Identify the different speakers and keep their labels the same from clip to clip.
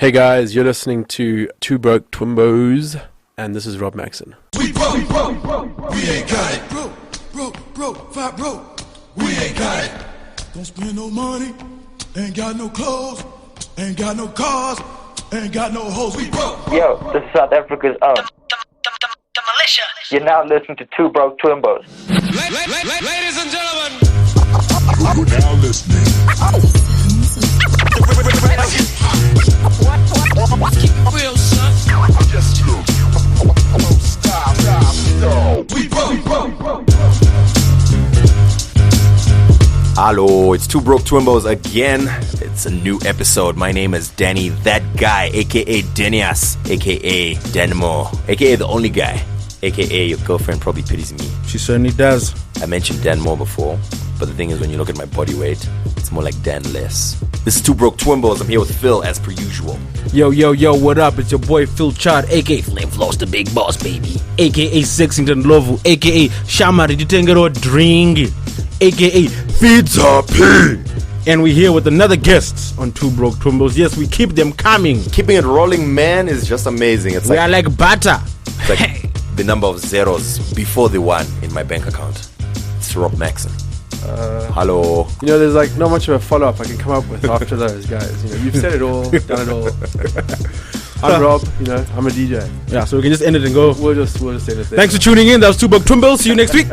Speaker 1: Hey guys, you're listening to Two Broke Twimbos, and this is Rob Macson.
Speaker 2: We broke, we ain't got it. Broke, we ain't got it. Don't spend no money, ain't got no clothes, ain't got no cars, ain't got no hoes. We broke.
Speaker 3: Yo, this is South Africa's own.
Speaker 4: The militia.
Speaker 3: You're now listening to Two Broke Twimbos.
Speaker 2: Ladies and gentlemen, you're now listening.
Speaker 4: Real son.
Speaker 2: We broke.
Speaker 5: Hello, it's Two Broke Twimbos again. It's a new episode. My name is Danny, that guy, aka Denias, aka Danmo, aka the only guy, aka your girlfriend probably pities me.
Speaker 6: She certainly does.
Speaker 5: I mentioned Danmo before, but the thing is when you look at my body weight, it's more like Dan less. This is Two Broke Twimbos. I'm here with Phil as per usual.
Speaker 6: Yo, what up? It's your boy Phil Chard, aka Flame Floss, the big boss, baby. Aka Sexington Lovu, aka Shamari Ditengero Dringi, aka Pizza P. And we're here with another guest on Two Broke Twimbos. Yes, we keep them coming.
Speaker 5: Keeping it rolling, man, is just amazing. It's
Speaker 6: We are like butter.
Speaker 5: it's like the number of zeros before the one in my bank account. It's Rob Macson. Hello.
Speaker 1: You know, there's like not much of a follow-up I can come up with after those guys. You know, you've said it all, done it all. I'm Rob, you know, I'm a DJ.
Speaker 6: Yeah, so we can just end it and go.
Speaker 1: We'll just end it there.
Speaker 6: Thanks for tuning in. That was Two Broke Twimbos. See you next week.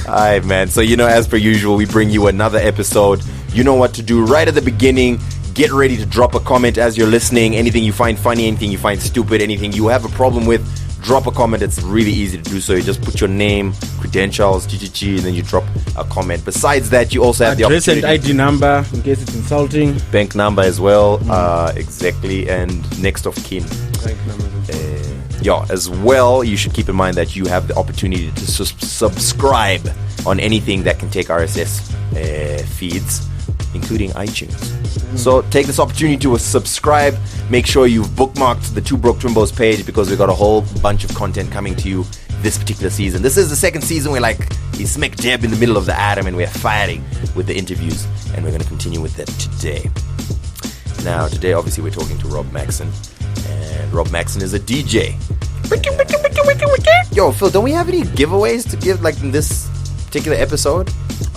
Speaker 5: Alright, man. So, you know, as per usual, we bring you another episode. You know what to do right at the beginning. Get ready to drop a comment as you're listening. Anything you find funny, anything you find stupid, anything you have a problem with, drop a comment. It's really easy to do so. You just put your name, credentials, and then you drop a comment. Besides that, you also have the
Speaker 6: Address and
Speaker 5: opportunity.
Speaker 6: ID number in case it's insulting.
Speaker 5: Bank number as well. Exactly. And next of kin.
Speaker 1: Bank numbers and stuff.
Speaker 5: As well, you should keep in mind that you have the opportunity to subscribe on anything that can take RSS feeds, including iTunes. So take this opportunity to subscribe. Make sure you've bookmarked the Two Broke Twimbos page because we've got a whole bunch of content coming to you this particular season. This is the second season. We're like smack dab in the middle of the atom and we're fighting with the interviews, and we're going to continue with that today. Now, today, obviously, we're talking to Rob Macson, and Rob Macson is a DJ. Yo, Phil, don't we have any giveaways to give like in this particular episode?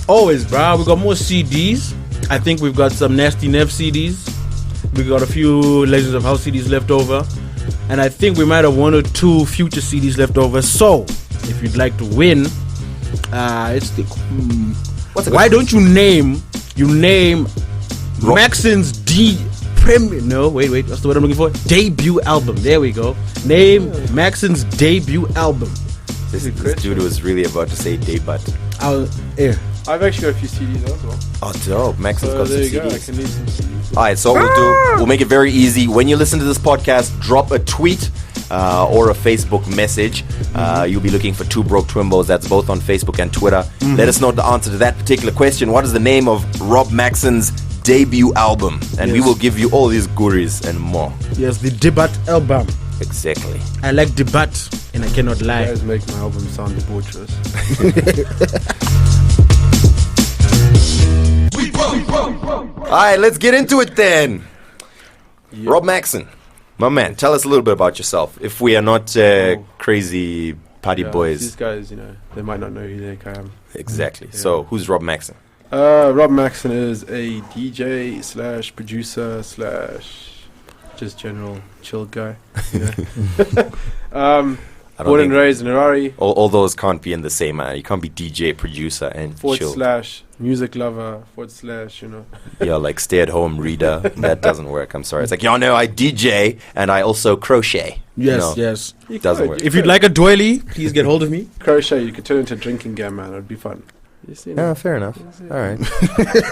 Speaker 6: Always, bro. We got more CDs. I think we've got some Nasty Nev CDs. We got a few Legends of House CDs left over. And I think we might have one or two future CDs left over. So, if you'd like to win, it's the... Why don't you name Maxon's what's the word I'm looking for? Debut album. There we go. Name Maxon's debut album.
Speaker 5: This dude was really about to say debut.
Speaker 1: I've actually got a few CDs as well.
Speaker 5: Oh, dope. Maxon's got some
Speaker 1: there you go. I
Speaker 5: CDs.
Speaker 1: can leave some CDs.
Speaker 5: Alright, so we'll make it very easy. When you listen to this podcast, drop a tweet or a Facebook message. You'll be looking for Two Broke Twimbos. That's both on Facebook and Twitter. Let us know the answer to that particular question. What is the name of Rob Maxon's debut album? And we will give you all these goodies and more.
Speaker 6: Yes, the debut album.
Speaker 5: Exactly.
Speaker 6: I like debut, and I cannot
Speaker 1: You
Speaker 6: lie.
Speaker 1: guys make my album sound debaucherous.
Speaker 2: We broke.
Speaker 5: Alright, let's get into it then. Rob Macson, my man, tell us a little bit about yourself. If we are not crazy party boys.
Speaker 1: These guys, you know, they might not know who the heck I am.
Speaker 5: Exactly. So, who's Rob Macson?
Speaker 1: Rob Macson is a DJ / producer / just general chilled guy. You know?
Speaker 5: I don't
Speaker 1: Born and
Speaker 5: think
Speaker 1: raised in Harare.
Speaker 5: all those can't be in the same. You can't be DJ, producer, and chill.
Speaker 1: / music lover / you know.
Speaker 5: Yeah, like stay-at-home reader. That doesn't work. I'm sorry. It's like, no, I DJ and I also crochet.
Speaker 6: Yes.
Speaker 5: It doesn't work.
Speaker 6: If you'd like a doily, please get hold of me.
Speaker 1: Crochet, you could turn into a drinking game, man. It'd be fun. You see,
Speaker 5: Yeah, fair enough. All right.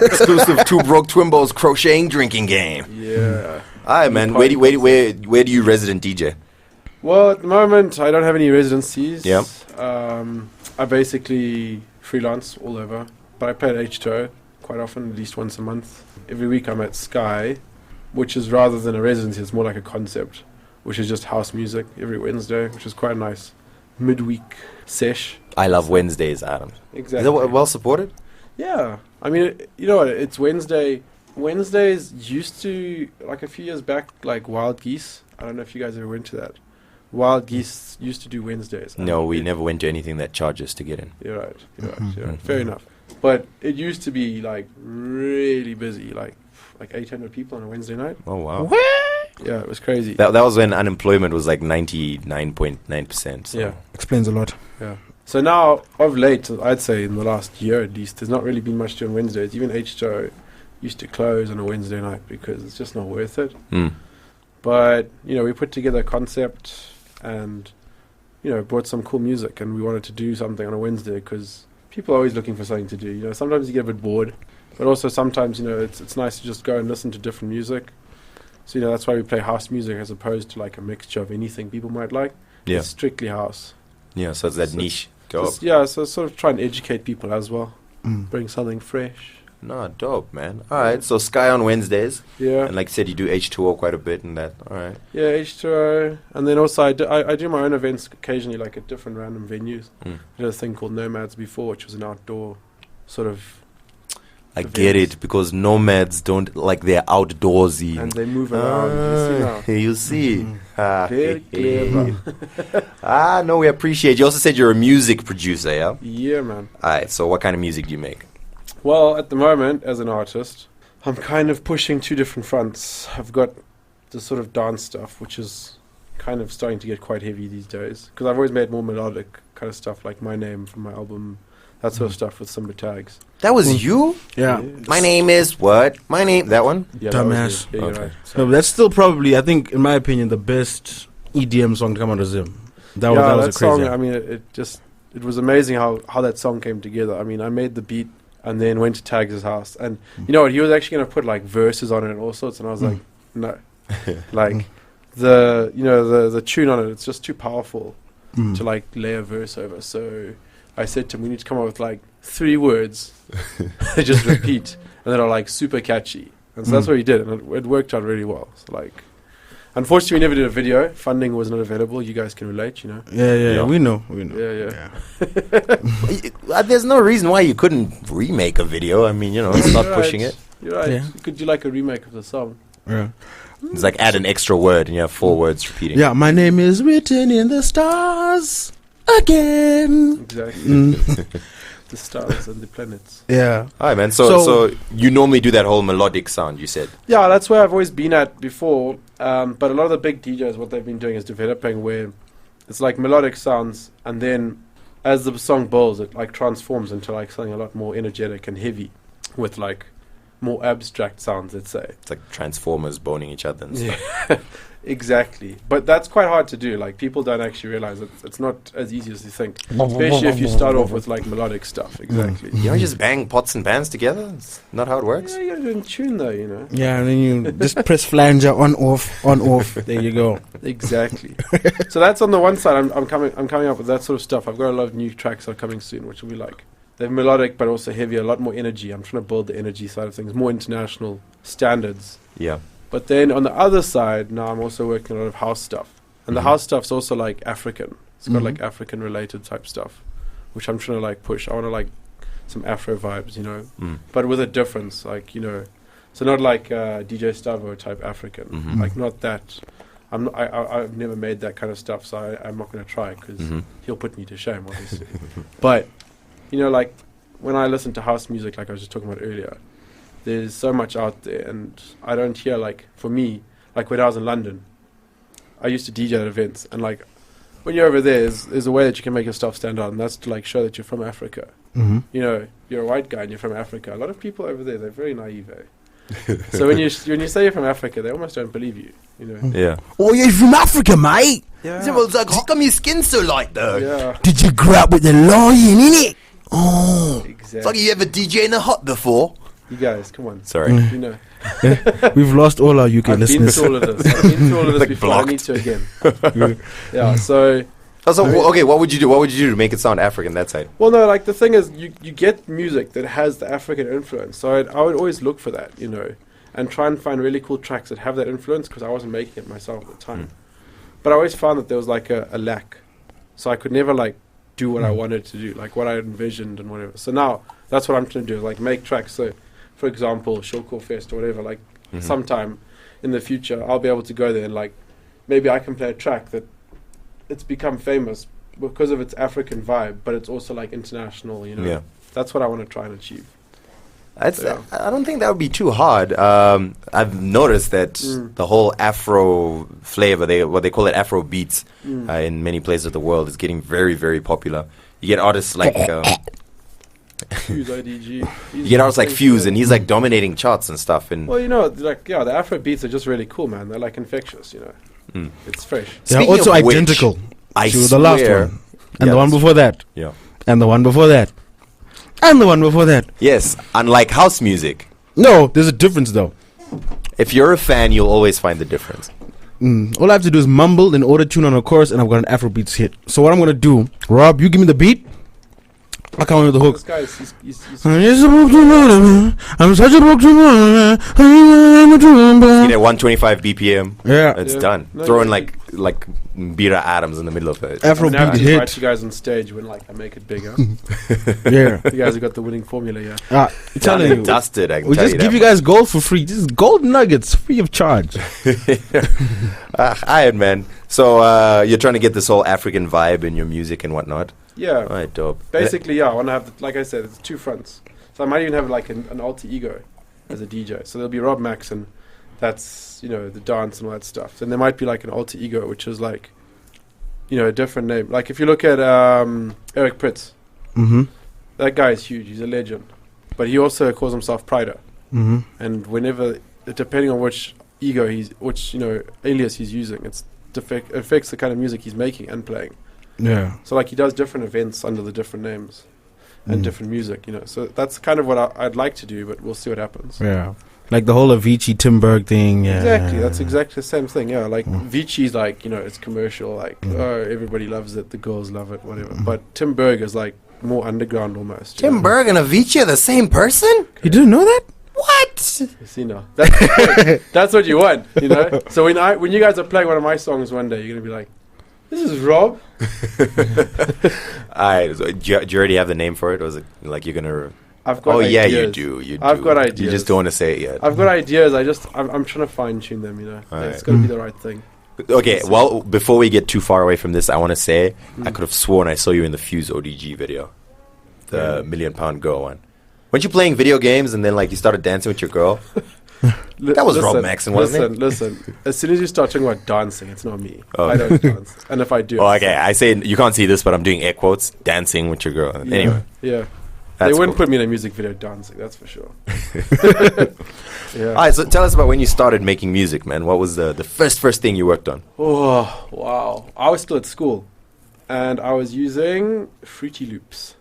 Speaker 5: Exclusive Two Broke Twimbos crocheting drinking game.
Speaker 1: Yeah.
Speaker 5: All right, man. Where do you resident DJ?
Speaker 1: Well, at the moment, I don't have any residencies.
Speaker 5: Yep.
Speaker 1: I basically freelance all over, but I play at H2O quite often, at least once a month. Every week I'm at Sky, which is rather than a residency, it's more like a concept, which is just house music every Wednesday, which is quite nice. Midweek sesh.
Speaker 5: I love Wednesdays, Adam.
Speaker 1: Exactly.
Speaker 5: Is that well supported?
Speaker 1: Yeah. I mean, you know what? It's Wednesday Wednesdays used to, like a few years back, like Wild Geese. I don't know if you guys ever went to that. Wild Geese used to do Wednesdays.
Speaker 5: No, we never went to anything that charges to get in.
Speaker 1: You're right. You're right. You're right. Fair enough. But it used to be like really busy, like 800 people on a Wednesday night.
Speaker 5: Oh wow!
Speaker 1: Yeah, it was crazy.
Speaker 5: That was when unemployment was like 99.9%. So.
Speaker 1: Yeah,
Speaker 6: Explains a lot.
Speaker 1: yeah. So now, of late, I'd say in the last year at least, there's not really been much to do on Wednesdays. Even H2O used to close on a Wednesday night because it's just not worth it.
Speaker 5: Mm.
Speaker 1: But, we put together a concept and, brought some cool music, and we wanted to do something on a Wednesday because people are always looking for something to do. Sometimes you get a bit bored, but also sometimes, it's nice to just go and listen to different music. So, that's why we play house music as opposed to like a mixture of anything people might like.
Speaker 5: Yeah.
Speaker 1: It's strictly house.
Speaker 5: Yeah, so it's that niche. Go up.
Speaker 1: So sort of try and educate people as well. Bring something fresh.
Speaker 5: No, dope, man. All right, so Sky on Wednesdays.
Speaker 1: Yeah.
Speaker 5: And like you said, you do H2O quite a bit and that. All right.
Speaker 1: Yeah, H2O. And then also I do my own events occasionally, like at different random venues. I did a thing called Nomads before, which was an outdoor sort of
Speaker 5: I get it, because nomads don't, like, they're outdoorsy.
Speaker 1: and they move around.
Speaker 5: You see.
Speaker 1: Very clever.
Speaker 5: No, we appreciate. You also said you're a music producer, yeah?
Speaker 1: Yeah, man.
Speaker 5: All right, so what kind of music do you make?
Speaker 1: Well, at the moment, as an artist, I'm kind of pushing two different fronts. I've got the sort of dance stuff, which is kind of starting to get quite heavy these days, because I've always made more melodic kind of stuff, like My Name from my album, that sort of stuff with some tags.
Speaker 5: That was you?
Speaker 6: Yeah.
Speaker 5: My name is what? My name, that one?
Speaker 1: Yeah, that was
Speaker 6: Dumbass.
Speaker 1: me. Yeah, you're
Speaker 5: Okay.
Speaker 1: right.
Speaker 6: No, but that's still probably, I think, in my opinion, the best EDM song to come out of Zim. That was
Speaker 1: that
Speaker 6: a crazy.
Speaker 1: song, I mean, it was amazing how that song came together. I mean, I made the beat and then went to Tags' house. And you know what? He was actually going to put like verses on it and all sorts. And I was like, no. Like the tune on it, it's just too powerful to like lay a verse over. So I said to him, we need to come up with like 3 words they just repeat and that are like super catchy. And so that's what he did. And it worked out really well. So like, unfortunately, we never did a video. Funding was not available. You guys can relate, you know.
Speaker 6: Yeah. We know.
Speaker 1: Yeah.
Speaker 5: There's no reason why you couldn't remake a video. I mean, it's not pushing it.
Speaker 1: You're right.
Speaker 6: Yeah.
Speaker 1: You could do like a remake of the song.
Speaker 6: Yeah.
Speaker 5: It's like add an extra word and you have 4 words repeating.
Speaker 6: Yeah, my name is written in the stars again.
Speaker 1: Exactly. The stars and the planets.
Speaker 6: Yeah.
Speaker 5: All right, man. So you normally do that whole melodic sound, you said.
Speaker 1: Yeah, that's where I've always been at before. But a lot of the big DJs, what they've been doing is developing where it's like melodic sounds, and then as the song builds, it like transforms into like something a lot more energetic and heavy with like more abstract sounds, let's say.
Speaker 5: It's like Transformers boning each other and stuff.
Speaker 1: Yeah, exactly. But that's quite hard to do. Like, people don't actually realize it's not as easy as you think. Especially if you start off with like melodic stuff. Exactly.
Speaker 5: You don't just bang pots and pans together? It's not how it works?
Speaker 1: Yeah, you gotta do it in tune though, you know.
Speaker 6: Yeah, and then you just press flanger on off. There you go.
Speaker 1: Exactly. So that's on the one side. I'm coming up with that sort of stuff. I've got a lot of new tracks that are coming soon, which will be like, they're melodic but also heavy, a lot more energy. I'm trying to build the energy side of things, more international standards.
Speaker 5: Yeah.
Speaker 1: But then on the other side, now I'm also working on a lot of house stuff. And the house stuff's also like African. It's got like African related type stuff, which I'm trying to like push. I want to like some Afro vibes, you know, but with a difference, like, you know, so not like DJ Stavo type African, like not that. I've never made that kind of stuff, so I'm not going to try because he'll put me to shame, obviously. But, you know, like when I listen to house music, like I was just talking about earlier, there's so much out there, and I don't hear, like, for me, like when I was in London, I used to DJ at events, and like when you're over there, there's a way that you can make your stuff stand out, and that's to like show that you're from Africa. You know, you're a white guy and you're from Africa. A lot of people over there, they're very naive, so when you say you're from Africa, they almost don't believe you, you know.
Speaker 5: Yeah.
Speaker 6: Oh, you're from Africa, mate.
Speaker 1: Yeah.
Speaker 5: How come your skin's so light, though?
Speaker 1: Yeah.
Speaker 6: Did you grow up with the lion in it? Oh.
Speaker 1: Exactly.
Speaker 5: It's like you ever DJ in a hut before.
Speaker 1: You guys, come on.
Speaker 5: Sorry.
Speaker 1: You know.
Speaker 6: We've lost all our UK
Speaker 1: I've been
Speaker 6: listeners.
Speaker 1: through all of this. I've been through all of this
Speaker 5: Like
Speaker 1: before.
Speaker 5: blocked.
Speaker 1: I need to again. Yeah, so...
Speaker 5: Okay, what would you do? What would you do to make it sound African, that side?
Speaker 1: Well, no, like the thing is, you get music that has the African influence. So I would always look for that, you know, and try and find really cool tracks that have that influence, because I wasn't making it myself at the time. But I always found that there was like a lack. So I could never like do what I wanted to do, like what I envisioned and whatever. So now that's what I'm trying to do, is like make tracks. So for example, Shulko Fest or whatever, like sometime in the future, I'll be able to go there and like maybe I can play a track that it's become famous because of its African vibe, but it's also like international, you know.
Speaker 5: Yeah.
Speaker 1: That's what I want to try and achieve.
Speaker 5: I don't think that would be too hard. I've noticed that the whole Afro flavor, what they call it Afro beats, in many places of the world is getting very, very popular. You get artists like
Speaker 1: Fuse IDG.
Speaker 5: you get artists like Fuse, and he's like dominating charts and stuff. And
Speaker 1: Well, you know, like the Afro beats are just really cool, man. They're like infectious, you know. It's fresh.
Speaker 6: They're
Speaker 5: Speaking
Speaker 6: also
Speaker 5: of which,
Speaker 6: identical
Speaker 5: I
Speaker 6: to the last
Speaker 5: swear-
Speaker 6: one. And
Speaker 5: Yeah,
Speaker 6: the one
Speaker 5: that's-
Speaker 6: before that.
Speaker 5: Yeah.
Speaker 6: And the one before that. And the one before that.
Speaker 5: Yes, unlike house music,
Speaker 6: No, there's a difference though.
Speaker 5: if you're a fan, you'll always find the difference.
Speaker 6: All I have to do is mumble and auto tune on a chorus, and I've got an Afrobeats hit. So what I'm gonna do, Rob, you give me the beat. I come in with the hook.
Speaker 1: This guy is he's
Speaker 6: I'm such a book to
Speaker 5: You get 125 BPM.
Speaker 6: Yeah.
Speaker 5: It's
Speaker 1: Yeah.
Speaker 5: done.
Speaker 1: No,
Speaker 5: Throw in
Speaker 1: yeah.
Speaker 5: like Bira Adams in the middle of it.
Speaker 6: Afrobeat
Speaker 1: I have to
Speaker 6: hit.
Speaker 1: invite you guys on stage when like I make it bigger.
Speaker 6: Yeah.
Speaker 1: You guys have got the winning formula, yeah.
Speaker 6: I'm
Speaker 5: Done
Speaker 6: telling
Speaker 5: and
Speaker 6: you.
Speaker 5: dusted. I can
Speaker 6: We
Speaker 5: tell
Speaker 6: just
Speaker 5: you
Speaker 6: give
Speaker 5: that
Speaker 6: you guys gold for free. This is gold nuggets free of charge.
Speaker 5: Alright, man. So you're trying to get this whole African vibe in your music and whatnot.
Speaker 1: Yeah.
Speaker 5: Alright, dope.
Speaker 1: Basically, yeah, I want to have, like I said, it's two fronts. So I might even have like an alter ego as a DJ. So there'll be Rob Macson, that's, you know, the dance and all that stuff. Then there might be like an alter ego, which is like, you know, a different name. Like if you look at Eric Pritz, that guy is huge. He's a legend. But he also calls himself Prider. And whenever, depending on which ego which, you know, alias he's using, it affects the kind of music he's making and playing.
Speaker 6: Yeah.
Speaker 1: So like he does different events under the different names and different music, you know. So that's kind of what I'd like to do, but we'll see what happens.
Speaker 6: Yeah. Like the whole Avicii Tim Berg thing. Yeah.
Speaker 1: Exactly. That's exactly the same thing. Yeah. Like Avicii's like, you know, it's commercial. Like, oh, everybody loves it. The girls love it, whatever. But Tim Berg is like more underground almost. you know.
Speaker 5: Berg and Avicii are the same person?
Speaker 6: You didn't know that?
Speaker 5: What?
Speaker 1: You see now. That's what you want, you know. So when you guys are playing one of my songs one day, you're gonna be like, "This is Rob."
Speaker 5: Alright, so do you already have the name for it? Or is it like you're gonna...
Speaker 1: I've got
Speaker 5: Oh
Speaker 1: ideas.
Speaker 5: yeah, you do. You
Speaker 1: I've
Speaker 5: do.
Speaker 1: got
Speaker 5: You
Speaker 1: ideas.
Speaker 5: just don't want to say it yet.
Speaker 1: I've got ideas. I'm trying to fine tune them, you know.
Speaker 5: Alright.
Speaker 1: It's gotta be the right thing.
Speaker 5: Okay, well, before we get too far away from this, I want to say I could have sworn I saw you in the Fuse ODG video, the £1 Million Girl one. Weren't you playing video games and then like you started dancing with your girl? That was Rob Macson, wasn't it?
Speaker 1: Listen. As soon as you start talking about dancing, it's not me.
Speaker 5: Oh.
Speaker 1: I don't dance, and if I do,
Speaker 5: Oh,
Speaker 1: it's
Speaker 5: okay. I say you can't see this, but I'm doing air quotes, dancing with your girl.
Speaker 1: yeah,
Speaker 5: Anyway,
Speaker 1: yeah. They
Speaker 5: that's
Speaker 1: wouldn't
Speaker 5: cool.
Speaker 1: put me in a music video dancing. That's for sure. Yeah.
Speaker 5: All right, so tell us about when you started making music, man. What was the first thing you worked on?
Speaker 1: Oh wow! I was still at school, and I was using Fruity Loops.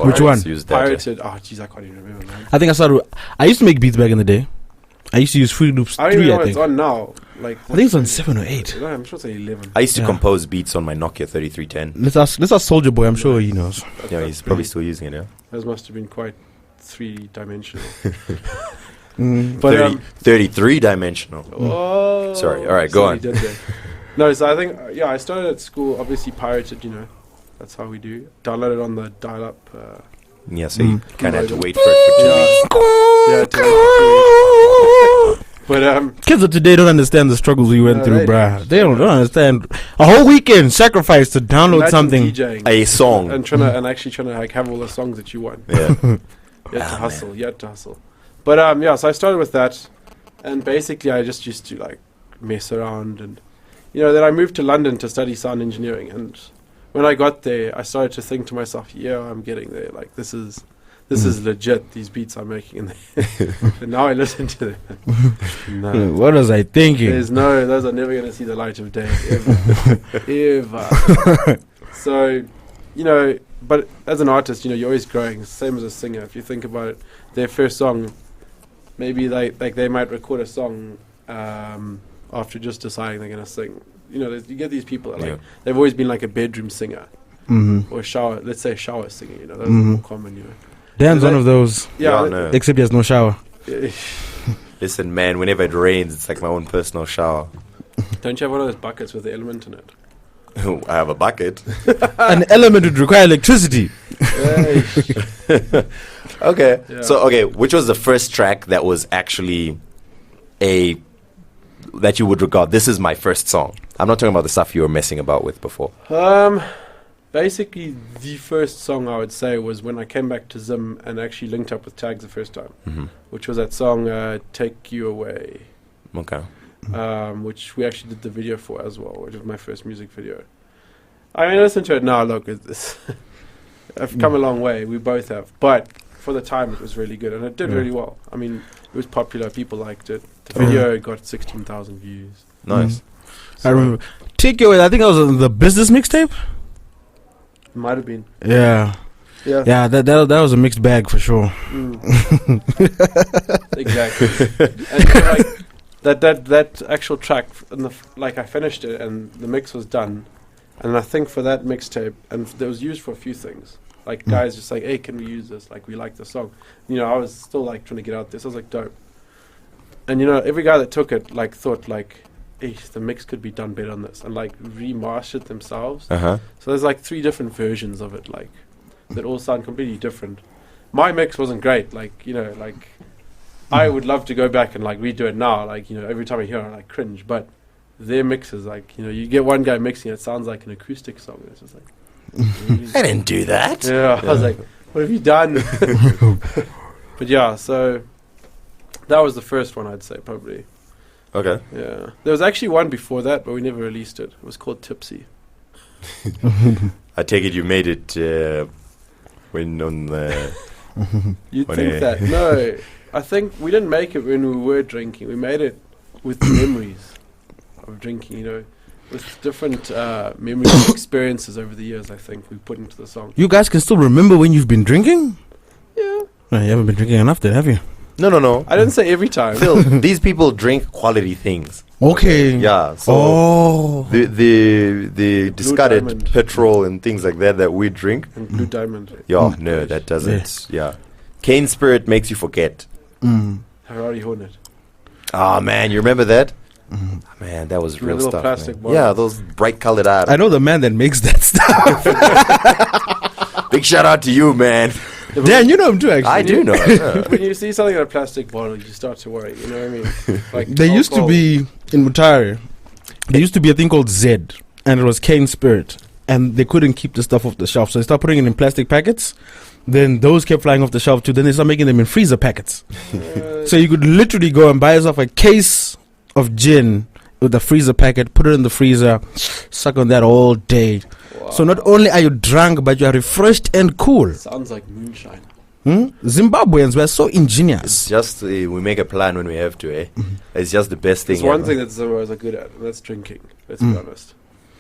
Speaker 6: Which one?
Speaker 5: Use that, yeah.
Speaker 1: Pirated. Oh jeez, I can't even remember, man.
Speaker 6: I think I used to make beats back in the day. I used to use Fruity Loops
Speaker 1: I don't even
Speaker 6: 3,
Speaker 1: know
Speaker 6: I
Speaker 1: what
Speaker 6: think.
Speaker 1: it's on now. Like
Speaker 6: I think it's on 7 or 8.
Speaker 1: No, I'm sure it's on 11.
Speaker 5: I used to
Speaker 6: Yeah.
Speaker 5: compose beats on my Nokia 3310.
Speaker 6: Let's ask Soldier Boy, I'm sure he knows.
Speaker 5: Yeah, he's probably still using it, yeah?
Speaker 1: Those must have been quite three-dimensional.
Speaker 5: But 33-dimensional.
Speaker 1: Oh,
Speaker 5: Sorry. All right, go on.
Speaker 1: he did there. No, so I think I started at school. Obviously pirated, you know. That's how we do. Downloaded on the dial-up.
Speaker 5: Yeah, so you kind of had to wait for it for 2 weeks.
Speaker 1: But
Speaker 6: Kids of today don't understand the struggles we went
Speaker 1: No,
Speaker 6: through,
Speaker 1: they
Speaker 6: bruh. They don't understand. A whole weekend sacrifice to download
Speaker 1: imagine
Speaker 6: something.
Speaker 1: DJing
Speaker 5: A song.
Speaker 1: and actually trying to like have all the songs that you want.
Speaker 5: Yeah.
Speaker 1: You had to hustle. You had to hustle. But so I started with that, and basically I just used to like mess around, and then I moved to London to study sound engineering, and when I got there, I started to think to myself, yeah, I'm getting there. Like this is legit. These beats I'm making, and now I listen to them. No,
Speaker 6: What was I thinking?
Speaker 1: those are never going to see the light of day ever. So, but as an artist, you're always growing. Same as a singer. If you think about it, their first song, maybe they might record a song after just deciding they're going to sing. You get these people that they've always been like a bedroom singer or let's say shower singer. Those are more common.
Speaker 6: Dan's one of those,
Speaker 5: Yeah, no.
Speaker 6: except he has no shower.
Speaker 5: Listen, man, whenever it rains, it's like my own personal shower.
Speaker 1: Don't you have one of those buckets with the element in it?
Speaker 5: I have a bucket.
Speaker 6: An element would require electricity.
Speaker 1: Hey.
Speaker 5: Okay.
Speaker 1: Yeah.
Speaker 5: So, which was the first track that was actually that you would regard, this is my first song? I'm not talking about the stuff you were messing about with before.
Speaker 1: Basically, the first song I would say was when I came back to Zim and actually linked up with Tags the first time, which was that song "Take You Away,"
Speaker 5: Okay.
Speaker 1: which we actually did the video for as well, which was my first music video. I mean, listen to it now. Look, I've come a long way. We both have, but for the time, it was really good and it did really well. I mean, it was popular. People liked it. The video got 16,000 views.
Speaker 5: Nice.
Speaker 6: I remember. Take Your Away. I think that was on the business mixtape.
Speaker 1: Might have been.
Speaker 6: Yeah.
Speaker 1: Yeah.
Speaker 6: That was a mixed bag for sure.
Speaker 1: Exactly. And that actual track, I finished it and the mix was done, and I think for that mixtape, and it was used for a few things. Like guys just like, hey, can we use this? Like we like the song. You know, I was still like trying to get out this. I was like, dope. And you know, every guy that took it like thought like, the mix could be done better on this, and like remastered themselves. So there's like 3 different versions of it, like that all sound completely different. My mix wasn't great, like, you know, like I would love to go back and like redo it now, like, you know, every time I hear it I like cringe, but their mixes, like, you know, you get one guy mixing it sounds like an acoustic song. It's just like really
Speaker 5: I didn't do that.
Speaker 1: yeah. I was like, what have you done? But yeah, so that was the first one I'd say probably.
Speaker 5: Okay.
Speaker 1: Yeah. There was actually one before that, but we never released it. It was called Tipsy.
Speaker 5: I take it you made it when on the...
Speaker 1: You'd
Speaker 5: When
Speaker 1: think that. No. I think we didn't make it when we were drinking. We made it with memories of drinking, you know, with different memories and experiences over the years, I think, we put into the song.
Speaker 6: You guys can still remember when you've been drinking?
Speaker 1: Yeah.
Speaker 6: No, you haven't been drinking enough then, have you?
Speaker 5: No.
Speaker 1: I didn't say every time.
Speaker 5: Phil, these people drink quality things.
Speaker 6: Okay.
Speaker 5: Yeah. So the discarded
Speaker 1: Diamond.
Speaker 5: petrol and things like that we drink.
Speaker 1: And Blue Diamond.
Speaker 5: Yeah, no, that doesn't. Yeah. Cane spirit makes you forget.
Speaker 1: Harari Hornet.
Speaker 5: Ah, man, you remember that? Man, that was
Speaker 1: The
Speaker 5: real
Speaker 1: little
Speaker 5: stuff.
Speaker 1: plastic
Speaker 5: Man.
Speaker 1: bottles.
Speaker 5: Yeah, those bright colored items.
Speaker 6: I know the man that makes that stuff.
Speaker 5: Big shout out to you, man.
Speaker 6: Dan, you know him too, actually.
Speaker 5: I do know. Yeah.
Speaker 1: When you see something in a plastic bottle, you start to worry, you know what I mean? Like
Speaker 6: There used to be, in Mutare, there used to be a thing called Z, and it was cane spirit. And they couldn't keep the stuff off the shelf, so they started putting it in plastic packets. Then those kept flying off the shelf too. Then they started making them in freezer packets. So you could literally go and buy yourself a case of gin with a freezer packet, put it in the freezer, suck on that all day.
Speaker 1: Wow.
Speaker 6: So not only are you drunk, but you are refreshed and cool.
Speaker 1: Sounds like moonshine.
Speaker 6: Zimbabweans were so ingenious.
Speaker 5: It's just we make a plan when we have to, eh? It's just the best thing.
Speaker 1: There's one
Speaker 5: ever.
Speaker 1: thing that Zimbabweans are good at, and that's drinking. Let's be honest.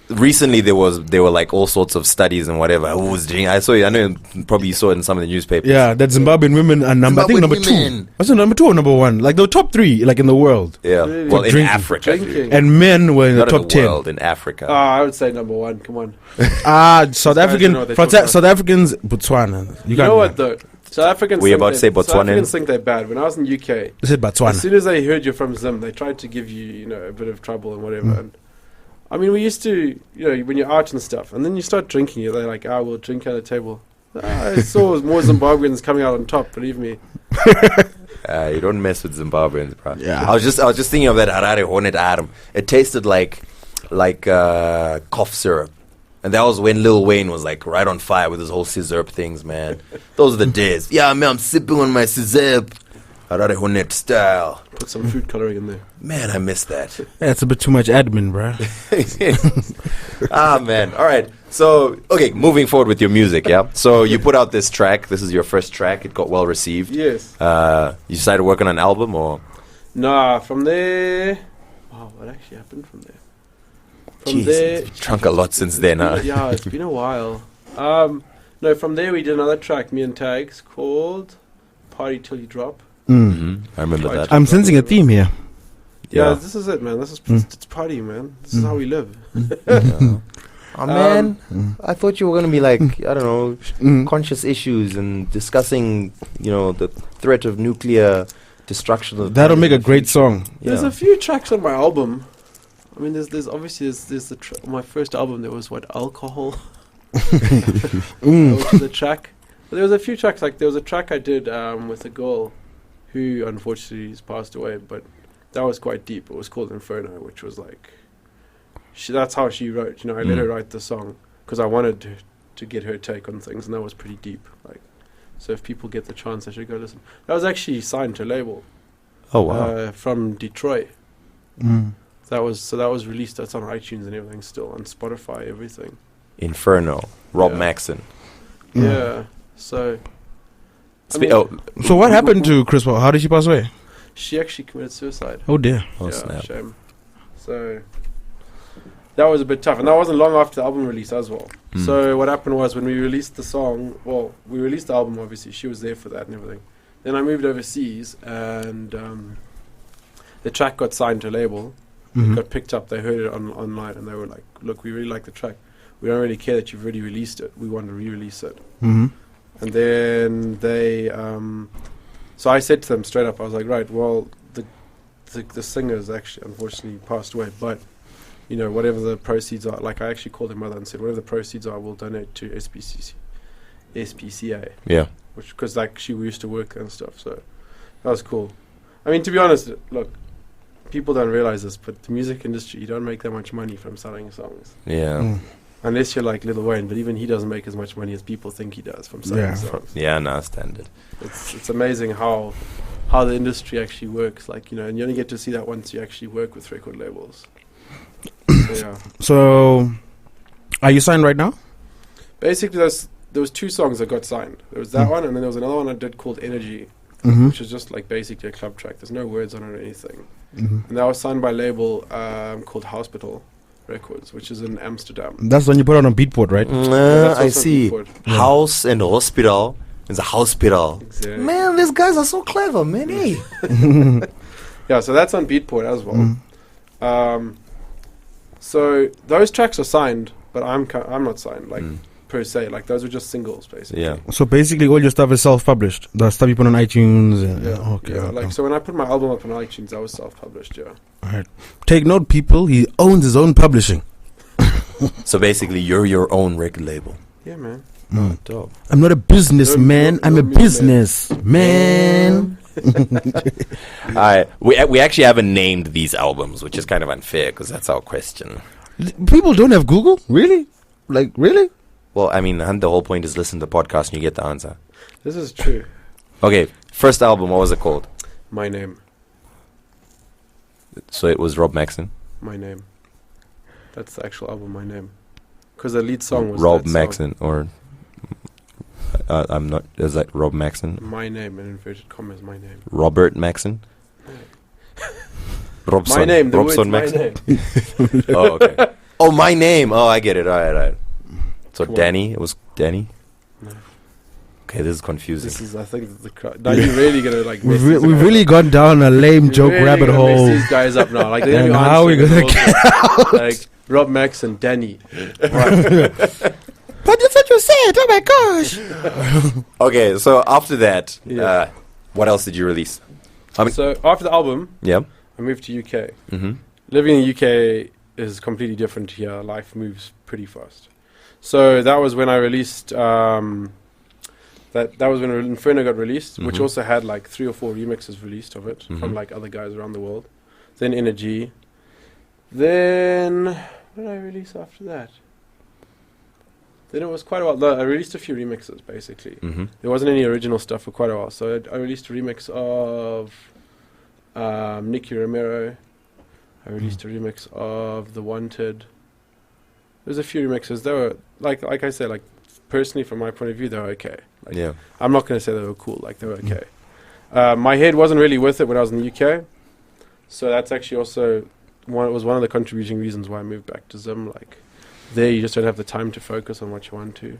Speaker 5: Recently there were like all sorts of studies and whatever. Who was drinking? I know probably you saw it in some of the newspapers.
Speaker 6: Yeah, that Zimbabwean women are number 2. Was it number 2 or number 1? Like the top 3, like in the world.
Speaker 5: Yeah.
Speaker 1: Really?
Speaker 5: Well, in
Speaker 6: Drinking.
Speaker 5: Africa. dude.
Speaker 1: Drinking.
Speaker 6: And men were in
Speaker 5: Not
Speaker 6: the top
Speaker 5: in the
Speaker 6: 10.
Speaker 5: world, in Africa.
Speaker 1: I would say number 1. Come on.
Speaker 6: South
Speaker 1: guys don't know what they're talking about.
Speaker 6: South Africans, Botswana.
Speaker 1: You know what though? South Africans.
Speaker 5: Were you
Speaker 1: think
Speaker 5: about to say
Speaker 1: South
Speaker 5: Botswana?
Speaker 1: Africans think they're bad. When I was in UK,
Speaker 6: Is it
Speaker 1: as
Speaker 6: Botswana?
Speaker 1: soon as they heard you're from Zim, they tried to give you, you know, a bit of trouble and whatever. And I mean, we used to, you know, when you're out and stuff, and then you start drinking, they're like, we'll drink at a table. I saw more Zimbabweans coming out on top, believe me.
Speaker 5: You don't mess with Zimbabweans, bro.
Speaker 6: Yeah.
Speaker 5: I was just thinking of that Harare Hornet item. It tasted like cough syrup. And that was when Lil Wayne was like right on fire with his whole scissor things, man. Those are the days. Yeah, man, I'm sipping on my scissor. Harare Hornet style.
Speaker 1: Put some food coloring in there.
Speaker 5: Man, I miss that.
Speaker 6: Yeah, it's a bit too much admin, bro.
Speaker 5: Man. All right. So, okay, moving forward with your music, yeah? So you put out this track. This is your first track. It got well received.
Speaker 1: Yes.
Speaker 5: You decided working on an album or?
Speaker 1: Nah, from there... Wow, what actually happened from there? From
Speaker 5: Jeez,
Speaker 1: there...
Speaker 5: you've drunk a lot since then, huh?
Speaker 1: Yeah, it's been a while. No, from there we did another track, me and Tags, called Party Till You Drop.
Speaker 5: I remember
Speaker 1: Right.
Speaker 5: that.
Speaker 6: I'm sensing a theme here.
Speaker 1: Yeah, this is it, man. This is it's party, man. This is how we live.
Speaker 5: Oh, man. I thought you were going to be like, I don't know, conscious issues and discussing, you know, the threat of nuclear destruction. Of
Speaker 6: That'll make a great song.
Speaker 1: There's a few tracks on my album. I mean, there's obviously there's my first album. There was alcohol, which is a track. But there was a few tracks, like there was a track I did with a girl who unfortunately has passed away, but that was quite deep. It was called Inferno, which was like, that's how she wrote. I let her write the song because I wanted to get her take on things, and that was pretty deep. Like, so if people get the chance, they should go listen. That was actually signed to a label.
Speaker 5: Oh wow!
Speaker 1: From Detroit. That was released. That's on iTunes and everything, still on Spotify, everything.
Speaker 5: Inferno, Rob Macson.
Speaker 1: Yeah. So.
Speaker 6: So what happened to Chris Paul? How did she pass away?
Speaker 1: She actually committed suicide.
Speaker 6: Oh dear.
Speaker 5: Oh
Speaker 1: yeah,
Speaker 5: snap.
Speaker 1: Shame. So that was a bit tough, and that wasn't long after the album release as well. So what happened was when we released the song, we released the album. Obviously, she was there for that and everything. Then I moved overseas, and the track got signed to a label. It got picked up. They heard it online, and they were like, "Look, we really like the track. We don't really care that you've already released it. We want to re-release it." And then they, so I said to them straight up, I was like, right, well, the singer's actually unfortunately passed away, but whatever the proceeds are, like I actually called her mother and said, whatever the proceeds are, we'll donate to SPCA.
Speaker 5: Yeah.
Speaker 1: Because like she used to work there and stuff, so that was cool. I mean, to be honest, look, people don't realize this, but the music industry, you don't make that much money from selling songs.
Speaker 5: Yeah.
Speaker 1: Unless you're like Lil Wayne, but even he doesn't make as much money as people think he does from selling songs.
Speaker 5: Yeah, no, standard.
Speaker 1: It's amazing how the industry actually works, like, and you only get to see that once you actually work with record labels. So, yeah.
Speaker 6: So, are you signed right now?
Speaker 1: Basically, there was 2 songs that got signed. There was that one, and then there was another one I did called Energy, which is just like basically a club track. There's no words on it or anything. And that was signed by a label called Hospital Records, which is in Amsterdam.
Speaker 6: That's when you put it on Beatport, right?
Speaker 5: I see. House and hospital. It's a hospital.
Speaker 1: Exactly.
Speaker 5: Man, these guys are so clever, man. Hey.
Speaker 1: Yeah, so that's on Beatport as well. So those tracks are signed, but I'm not signed, like per se. Like those are just singles, basically.
Speaker 5: Yeah.
Speaker 6: So basically, all your stuff is self-published. The stuff you put on iTunes. And, okay.
Speaker 1: Like so, when I put my album up on iTunes, that was self-published. Yeah.
Speaker 6: All right. Take note, people. He owns his own publishing.
Speaker 5: So basically, you're your own record label.
Speaker 1: Yeah, man.
Speaker 5: Oh, dope.
Speaker 6: I'm not a businessman. I'm a businessman.
Speaker 5: We actually haven't named these albums, which is kind of unfair because that's our question.
Speaker 6: People don't have Google? Really? Like, really?
Speaker 5: Well, I mean, the whole point is listen to the podcast and you get the answer.
Speaker 1: This is true.
Speaker 5: Okay, first album, what was it called?
Speaker 1: My Name.
Speaker 5: So it was Rob Macson?
Speaker 1: My Name. That's the actual album, My Name. Because the lead song was
Speaker 5: Rob
Speaker 1: that
Speaker 5: Macson, or... I'm not... Is that Rob Macson?
Speaker 1: My Name, in inverted commas, My Name.
Speaker 5: Robert Macson? Robson.
Speaker 1: My Name, the
Speaker 5: Robson
Speaker 1: words
Speaker 5: Macson?
Speaker 1: My Name.
Speaker 5: Oh, okay. Oh, My Name. Oh, I get it. All right. So
Speaker 1: Come
Speaker 5: Danny, it was Danny?
Speaker 1: No.
Speaker 5: Okay, this is confusing.
Speaker 1: This is, I think, the now you're really gonna like.
Speaker 6: We've really gone down a lame joke
Speaker 1: really
Speaker 6: rabbit
Speaker 1: gonna
Speaker 6: hole.
Speaker 1: mess these guys up now. Like,
Speaker 6: And how are we gonna get
Speaker 1: out? Like Rob Macson, Danny.
Speaker 6: But that's what you said. Oh my gosh.
Speaker 5: Okay, so after that,
Speaker 1: Yeah.
Speaker 5: what else did you release? I mean,
Speaker 1: So after the album,
Speaker 5: yeah.
Speaker 1: I moved to UK.
Speaker 5: Mm-hmm.
Speaker 1: Living in the UK is completely different here. Life moves pretty fast. So that was when I released. That was when Inferno got released, which also had like 3 or 4 remixes released of it from like other guys around the world. Then Energy. Then what did I release after that? Then it was quite a while. No, I released a few remixes basically. There wasn't any original stuff for quite a while, so I released a remix of Nicky Romero. I released a remix of The Wanted. There's a few remixes. They were like I said, like personally from my point of view, they were okay. Like,
Speaker 5: Yeah.
Speaker 1: I'm not going to say they were cool. Like they were okay. My head wasn't really with it when I was in the UK, so that's actually also one of the contributing reasons why I moved back to Zim. Like there, you just don't have the time to focus on what you want to.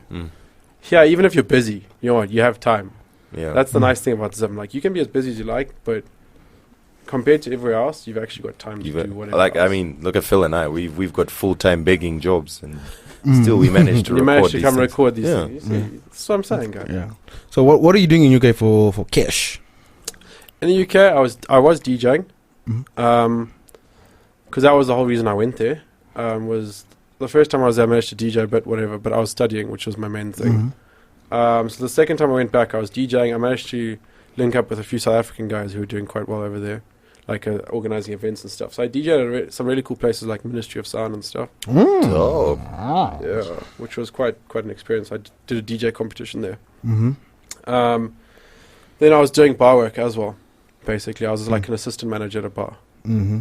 Speaker 1: Yeah, even if you're busy, you know what, you have time.
Speaker 5: Yeah.
Speaker 1: That's the nice thing about Zim. Like you can be as busy as you like, but compared to everywhere else, you've actually got time to do whatever.
Speaker 5: Like,
Speaker 1: else.
Speaker 5: I mean, look at Phil and I. We've got full-time begging jobs, and still we managed to
Speaker 1: you
Speaker 5: record
Speaker 1: managed to
Speaker 5: these
Speaker 1: come
Speaker 5: things.
Speaker 1: record these
Speaker 5: Yeah.
Speaker 1: things. You see, that's what I'm saying, guys.
Speaker 6: Yeah. So what are you doing in UK for cash?
Speaker 1: In the UK, I was DJing, because that was the whole reason I went there. Was the first time I was there, I managed to DJ a bit, whatever. But I was studying, which was my main thing. So the second time I went back, I was DJing. I managed to link up with a few South African guys who were doing quite well over there, like organizing events and stuff. So I DJed at some really cool places like Ministry of Sound and stuff.
Speaker 5: Oh.
Speaker 1: Yeah, which was quite an experience. I did a DJ competition there.
Speaker 6: Mm-hmm.
Speaker 1: Then I was doing bar work as well. Basically, I was like an assistant manager at a bar.
Speaker 6: Mm-hmm.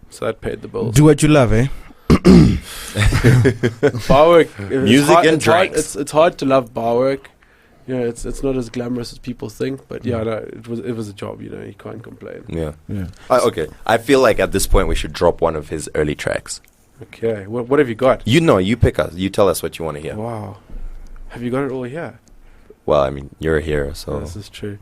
Speaker 1: So that paid the bills.
Speaker 6: Do what you love, eh?
Speaker 1: Bar work,
Speaker 5: Music and drinks.
Speaker 1: It's hard to love bar work. You know, it's not as glamorous as people think. But yeah, no, it was a job. You know, you can't complain.
Speaker 5: Yeah.
Speaker 6: Yeah.
Speaker 5: Okay. I feel like at this point we should drop one of his early tracks.
Speaker 1: Okay, what have you got?
Speaker 5: You pick us. You tell us what you want to hear.
Speaker 1: Wow, have you got it all here?
Speaker 5: Well, I mean, you're a hero, so.
Speaker 1: This is true.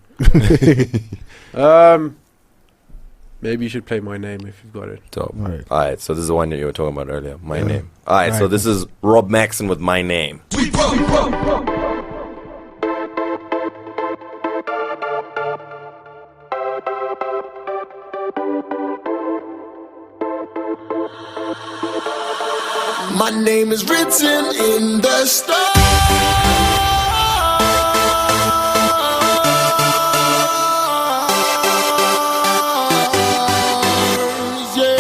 Speaker 1: Maybe you should play My Name if you've got it.
Speaker 5: Dope.
Speaker 6: Right.
Speaker 5: All right, so this is the one that you were talking about earlier. My
Speaker 6: Yeah.
Speaker 5: Name. All right, so this is Rob Macson with My Name.
Speaker 2: We roll. My name is written in the stars. Yeah.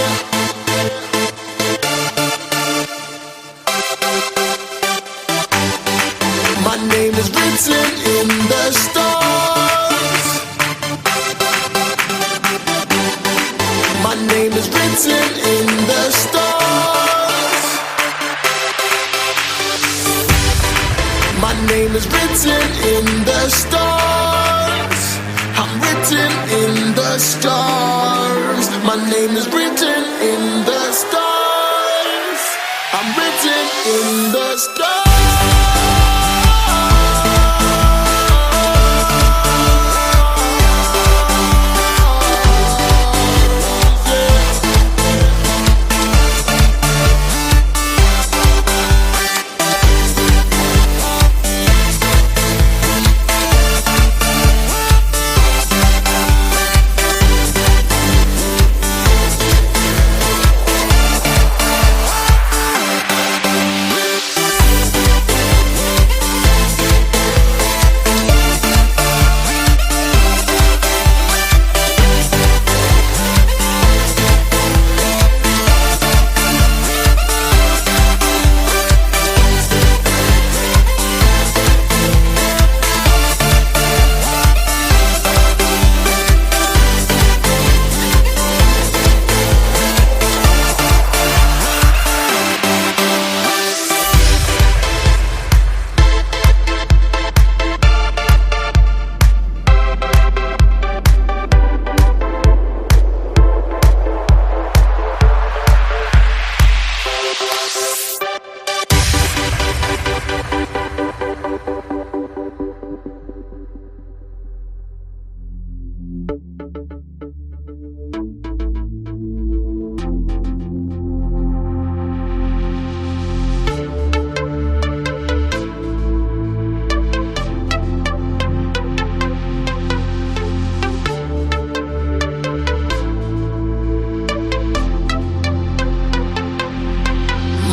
Speaker 2: My name is written in the stars. My name is written in the stars. My name is written in the stars. I'm written in the stars. My name is written in the stars. I'm written in the stars.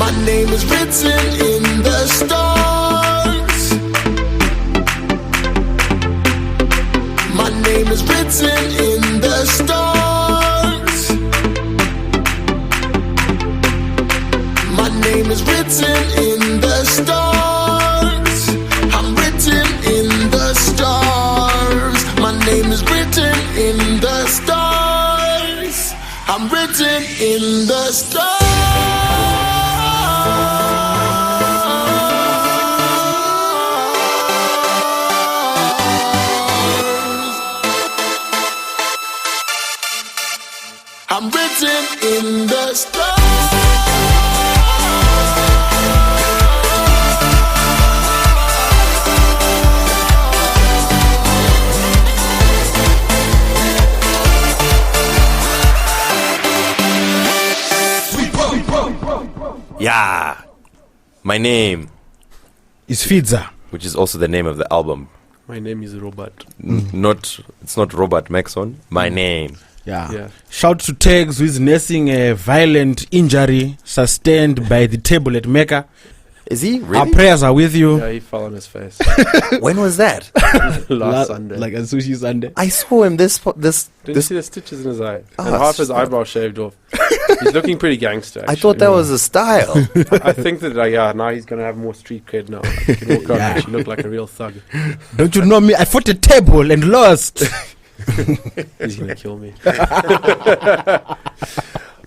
Speaker 2: My name is written in the stars. My name is written in the stars. My name is written in the stars. I'm written in the stars. My name is written in the stars. I'm written in the stars. I'm written in the stars.
Speaker 5: Yeah. My Name,
Speaker 6: It's Fidza.
Speaker 5: which is also the name of the album.
Speaker 1: My name is Robert.
Speaker 5: It's not Robert Macson. My Name.
Speaker 6: Yeah. Shout to Tags, who is nursing a violent injury sustained by the table at Mecca.
Speaker 5: Is he
Speaker 6: Our
Speaker 5: really?
Speaker 6: prayers are with you.
Speaker 1: Yeah, he fell on his face
Speaker 5: When was that?
Speaker 1: last Sunday.
Speaker 6: Like a sushi Sunday.
Speaker 5: I saw him this
Speaker 1: Didn't you
Speaker 5: this.
Speaker 1: see the stitches in his eye?
Speaker 5: Oh,
Speaker 1: And half his eyebrow shaved off. He's looking pretty gangster,
Speaker 5: I thought that was a style.
Speaker 1: I think that, now he's going to have more street cred now. Like, he can walk around and actually look like a real thug.
Speaker 6: Don't you know me? I fought a table and lost.
Speaker 1: He's going to kill me.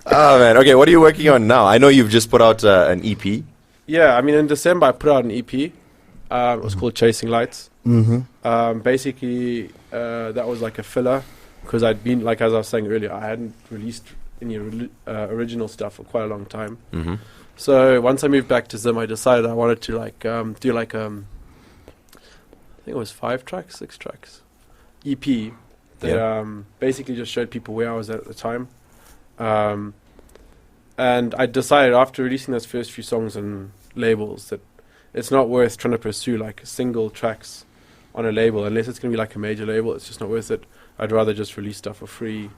Speaker 5: Oh man. Okay, what are you working on now? I know you've just put out an EP.
Speaker 1: Yeah, I mean, in December I put out an EP. It was called Chasing Lights. Basically, that was like a filler because I'd been, like as I was saying earlier, I hadn't released any original stuff for quite a long time. So once I moved back to Zim, I decided I wanted to do like I think it was 6 tracks EP that basically just showed people where I was at the time. And I decided after releasing those first few songs and labels that it's not worth trying to pursue like single tracks on a label unless it's going to be like a major label. It's just not worth it. I'd rather just release stuff for free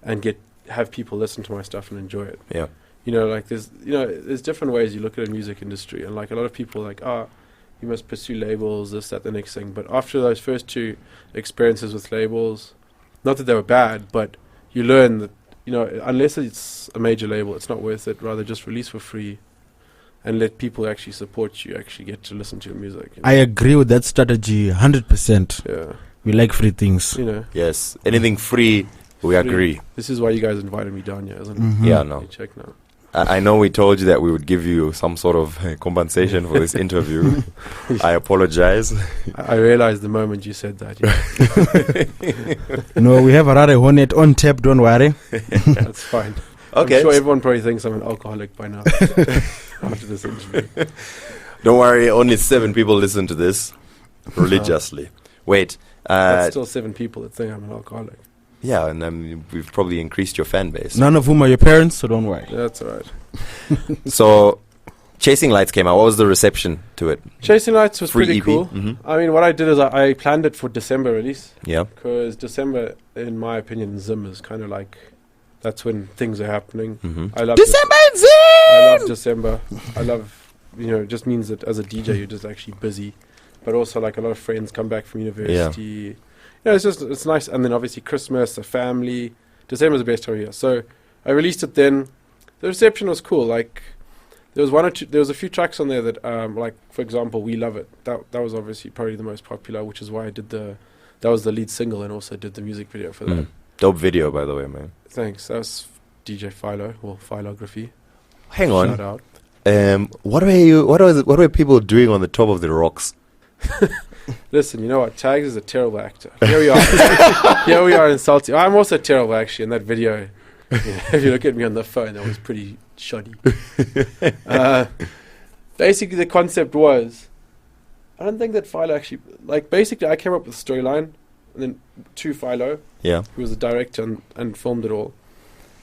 Speaker 1: and have people listen to my stuff and enjoy it.
Speaker 5: Yeah.
Speaker 1: Like there's different ways you look at the music industry, and like a lot of people are like, you must pursue labels, this, that, the next thing. But after those first 2 experiences with labels, not that they were bad, but you learn that, unless it's a major label, it's not worth it. Rather just release for free and let people actually support you, actually get to listen to your music.
Speaker 6: I agree with that strategy 100%.
Speaker 1: Yeah.
Speaker 6: We like free things.
Speaker 5: Yes. Anything free, we agree.
Speaker 1: This is why you guys invited me down here, isn't it?
Speaker 5: Yeah, no.
Speaker 1: You check now.
Speaker 5: I know we told you that we would give you some sort of compensation for this interview. I apologize.
Speaker 1: I realized the moment you said that.
Speaker 6: No, we have a Rare Hornet on tap, don't worry.
Speaker 1: That's fine.
Speaker 5: Okay.
Speaker 1: I'm sure everyone probably thinks I'm an alcoholic by now after this interview.
Speaker 5: Don't worry, only 7 people listen to this religiously. Wait.
Speaker 1: That's still 7 people that think I'm an alcoholic.
Speaker 5: Yeah, and we've probably increased your fan base.
Speaker 6: None of whom are your parents, so don't worry.
Speaker 1: That's all right.
Speaker 5: So, Chasing Lights came out. What was the reception to it?
Speaker 1: Chasing Lights was
Speaker 5: Free
Speaker 1: pretty
Speaker 5: EP.
Speaker 1: cool. I mean, what I did is I planned it for December release.
Speaker 5: Yeah.
Speaker 1: Because December, in my opinion, in Zim is kind of like, that's when things are happening. I love
Speaker 6: December in Zim!
Speaker 1: I love December. I love, it just means that as a DJ, you're just actually busy. But also, like, a lot of friends come back from university. Yeah, it's nice. And then obviously Christmas, the family. December's the best time of year. So I released it then. The reception was cool. Like there was a few tracks on there that like for example, We Love It. That was obviously probably the most popular, which is why I did that was the lead single and also did the music video for that.
Speaker 5: Dope video, by the way, man.
Speaker 1: Thanks. That was DJ Philo or Philography.
Speaker 5: Hang on.
Speaker 1: Shout out.
Speaker 5: What were people doing on the top of the rocks?
Speaker 1: Listen, you know what? Tags is a terrible actor. Here we are. Here we are insulting. I'm also terrible, actually, in that video. If you look at me on the phone, that was pretty shoddy. Basically, the concept was, I don't think that Philo actually... Like, basically, I came up with a storyline, and then to Philo, who was the director and filmed it all.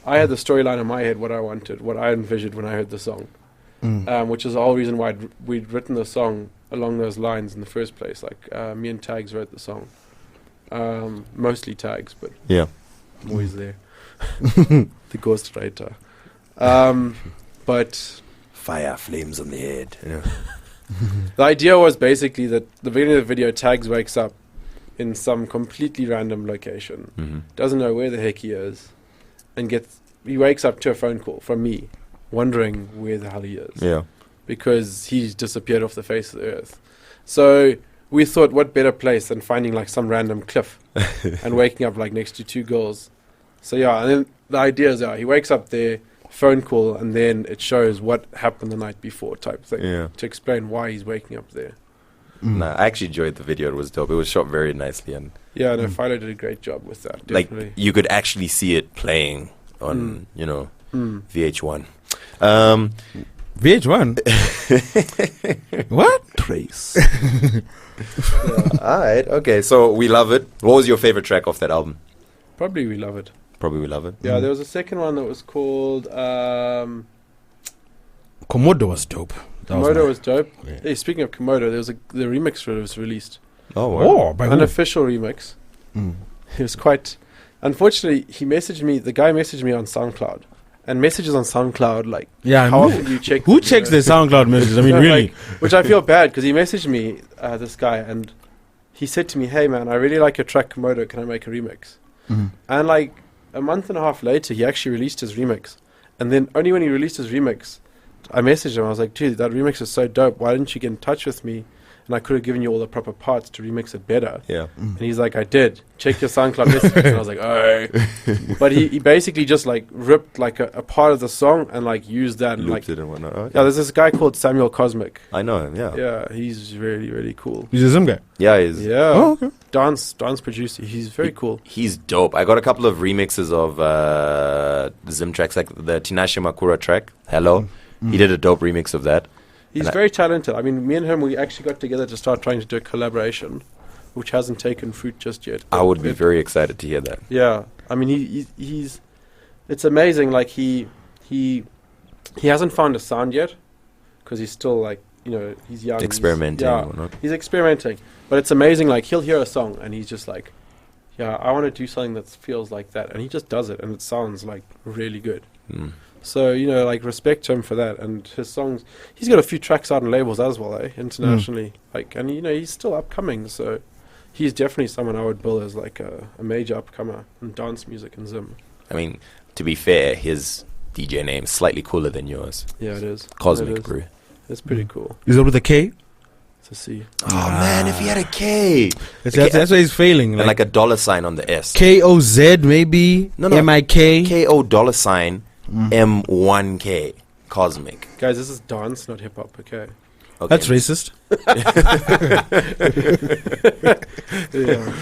Speaker 1: I had the storyline in my head, what I wanted, what I envisioned when I heard the song. Which is the whole reason why we'd written the song along those lines in the first place. Like me and Tags wrote the song, mostly Tags, but I'm always there. The ghostwriter. But
Speaker 5: fire flames on the head.
Speaker 1: the idea was basically that the beginning of the video, Tags wakes up in some completely random location, doesn't know where the heck he is, and he wakes up to a phone call from me, wondering where the hell he is.
Speaker 5: Yeah.
Speaker 1: Because he's disappeared off the face of the earth. So we thought, what better place than finding like some random cliff and waking up like next to 2 girls. So and then the idea is he wakes up there, phone call, and then it shows what happened the night before type thing to explain why he's waking up there.
Speaker 5: Nah, I actually enjoyed the video. It was dope. It was shot very nicely, and
Speaker 1: Philo did a great job with that. Definitely.
Speaker 5: Like you could actually see it playing on VH1.
Speaker 6: VH1? What?
Speaker 5: Trace. Alright, okay, so We Love It. What was your favorite track off that album?
Speaker 1: Probably We Love It.
Speaker 5: Probably We Love It.
Speaker 1: Yeah, there was a second one that was called
Speaker 6: Komodo was dope.
Speaker 1: Komodo was dope.
Speaker 6: Yeah.
Speaker 1: Hey, speaking of Komodo, there was the remix was released.
Speaker 5: Oh, wow.
Speaker 6: Oh, by who?
Speaker 1: Unofficial remix. It was quite... Unfortunately, the guy messaged me on SoundCloud, and messages on SoundCloud, like,
Speaker 6: Yeah,
Speaker 1: how often do you check?
Speaker 6: Who checks their SoundCloud messages? I mean, really?
Speaker 1: Like, which I feel bad because he messaged me, this guy, and he said to me, "Hey man, I really like your track Komodo. Can I make a remix?" And like a month and a half later, he actually released his remix. And then only when he released his remix, I messaged him. I was like, "Dude, that remix is so dope. Why didn't you get in touch with me? And I could have given you all the proper parts to remix it better."
Speaker 5: Yeah.
Speaker 1: And he's like, "I did. Check your SoundCloud messages." And I was like, "Oh." But he basically just like ripped like a part of the song and like used that and
Speaker 5: Looped
Speaker 1: like
Speaker 5: it and whatnot. Okay.
Speaker 1: yeah. There's this guy called Samuel Cosmic.
Speaker 5: I know him. Yeah.
Speaker 1: Yeah, he's really really cool.
Speaker 6: He's a Zim guy.
Speaker 5: Yeah. He's
Speaker 1: Yeah.
Speaker 6: Oh, okay.
Speaker 1: Dance producer. He's very cool.
Speaker 5: He's dope. I got a couple of remixes of Zim tracks, like the Tinashe Makura track. Hello. He did a dope remix of that.
Speaker 1: He's
Speaker 5: And
Speaker 1: very talented. I mean, me and him, we actually got together to start trying to do a collaboration, which hasn't taken fruit just yet.
Speaker 5: I would be very excited to hear that.
Speaker 1: Yeah, I mean, he's. It's amazing. Like he hasn't found a sound yet, because he's still like he's young.
Speaker 5: Experimenting and whatnot.
Speaker 1: He's experimenting. But it's amazing. Like he'll hear a song and he's just like, yeah, I want to do something that feels like that, and he just does it, and it sounds like really good. So, like, respect to him for that. And his songs, he's got a few tracks out on labels as well, internationally. Like, and, he's still upcoming. So he's definitely someone I would bill as, like, a major upcomer in dance music and Zim.
Speaker 5: I mean, to be fair, his DJ name is slightly cooler than yours.
Speaker 1: Yeah, it is.
Speaker 5: Cosmic
Speaker 1: It is.
Speaker 5: Brew.
Speaker 1: It's pretty cool
Speaker 6: Is it with a K?
Speaker 1: to see.
Speaker 5: Oh, man, if he had a K.
Speaker 6: That's why he's failing.
Speaker 5: And like a dollar sign on the S.
Speaker 6: KOZ maybe?
Speaker 5: No.
Speaker 6: MIK?
Speaker 5: KO dollar sign M1K. Cosmic.
Speaker 1: Guys, this is dance, not hip-hop, okay?
Speaker 5: Okay.
Speaker 6: That's racist.
Speaker 1: Yeah.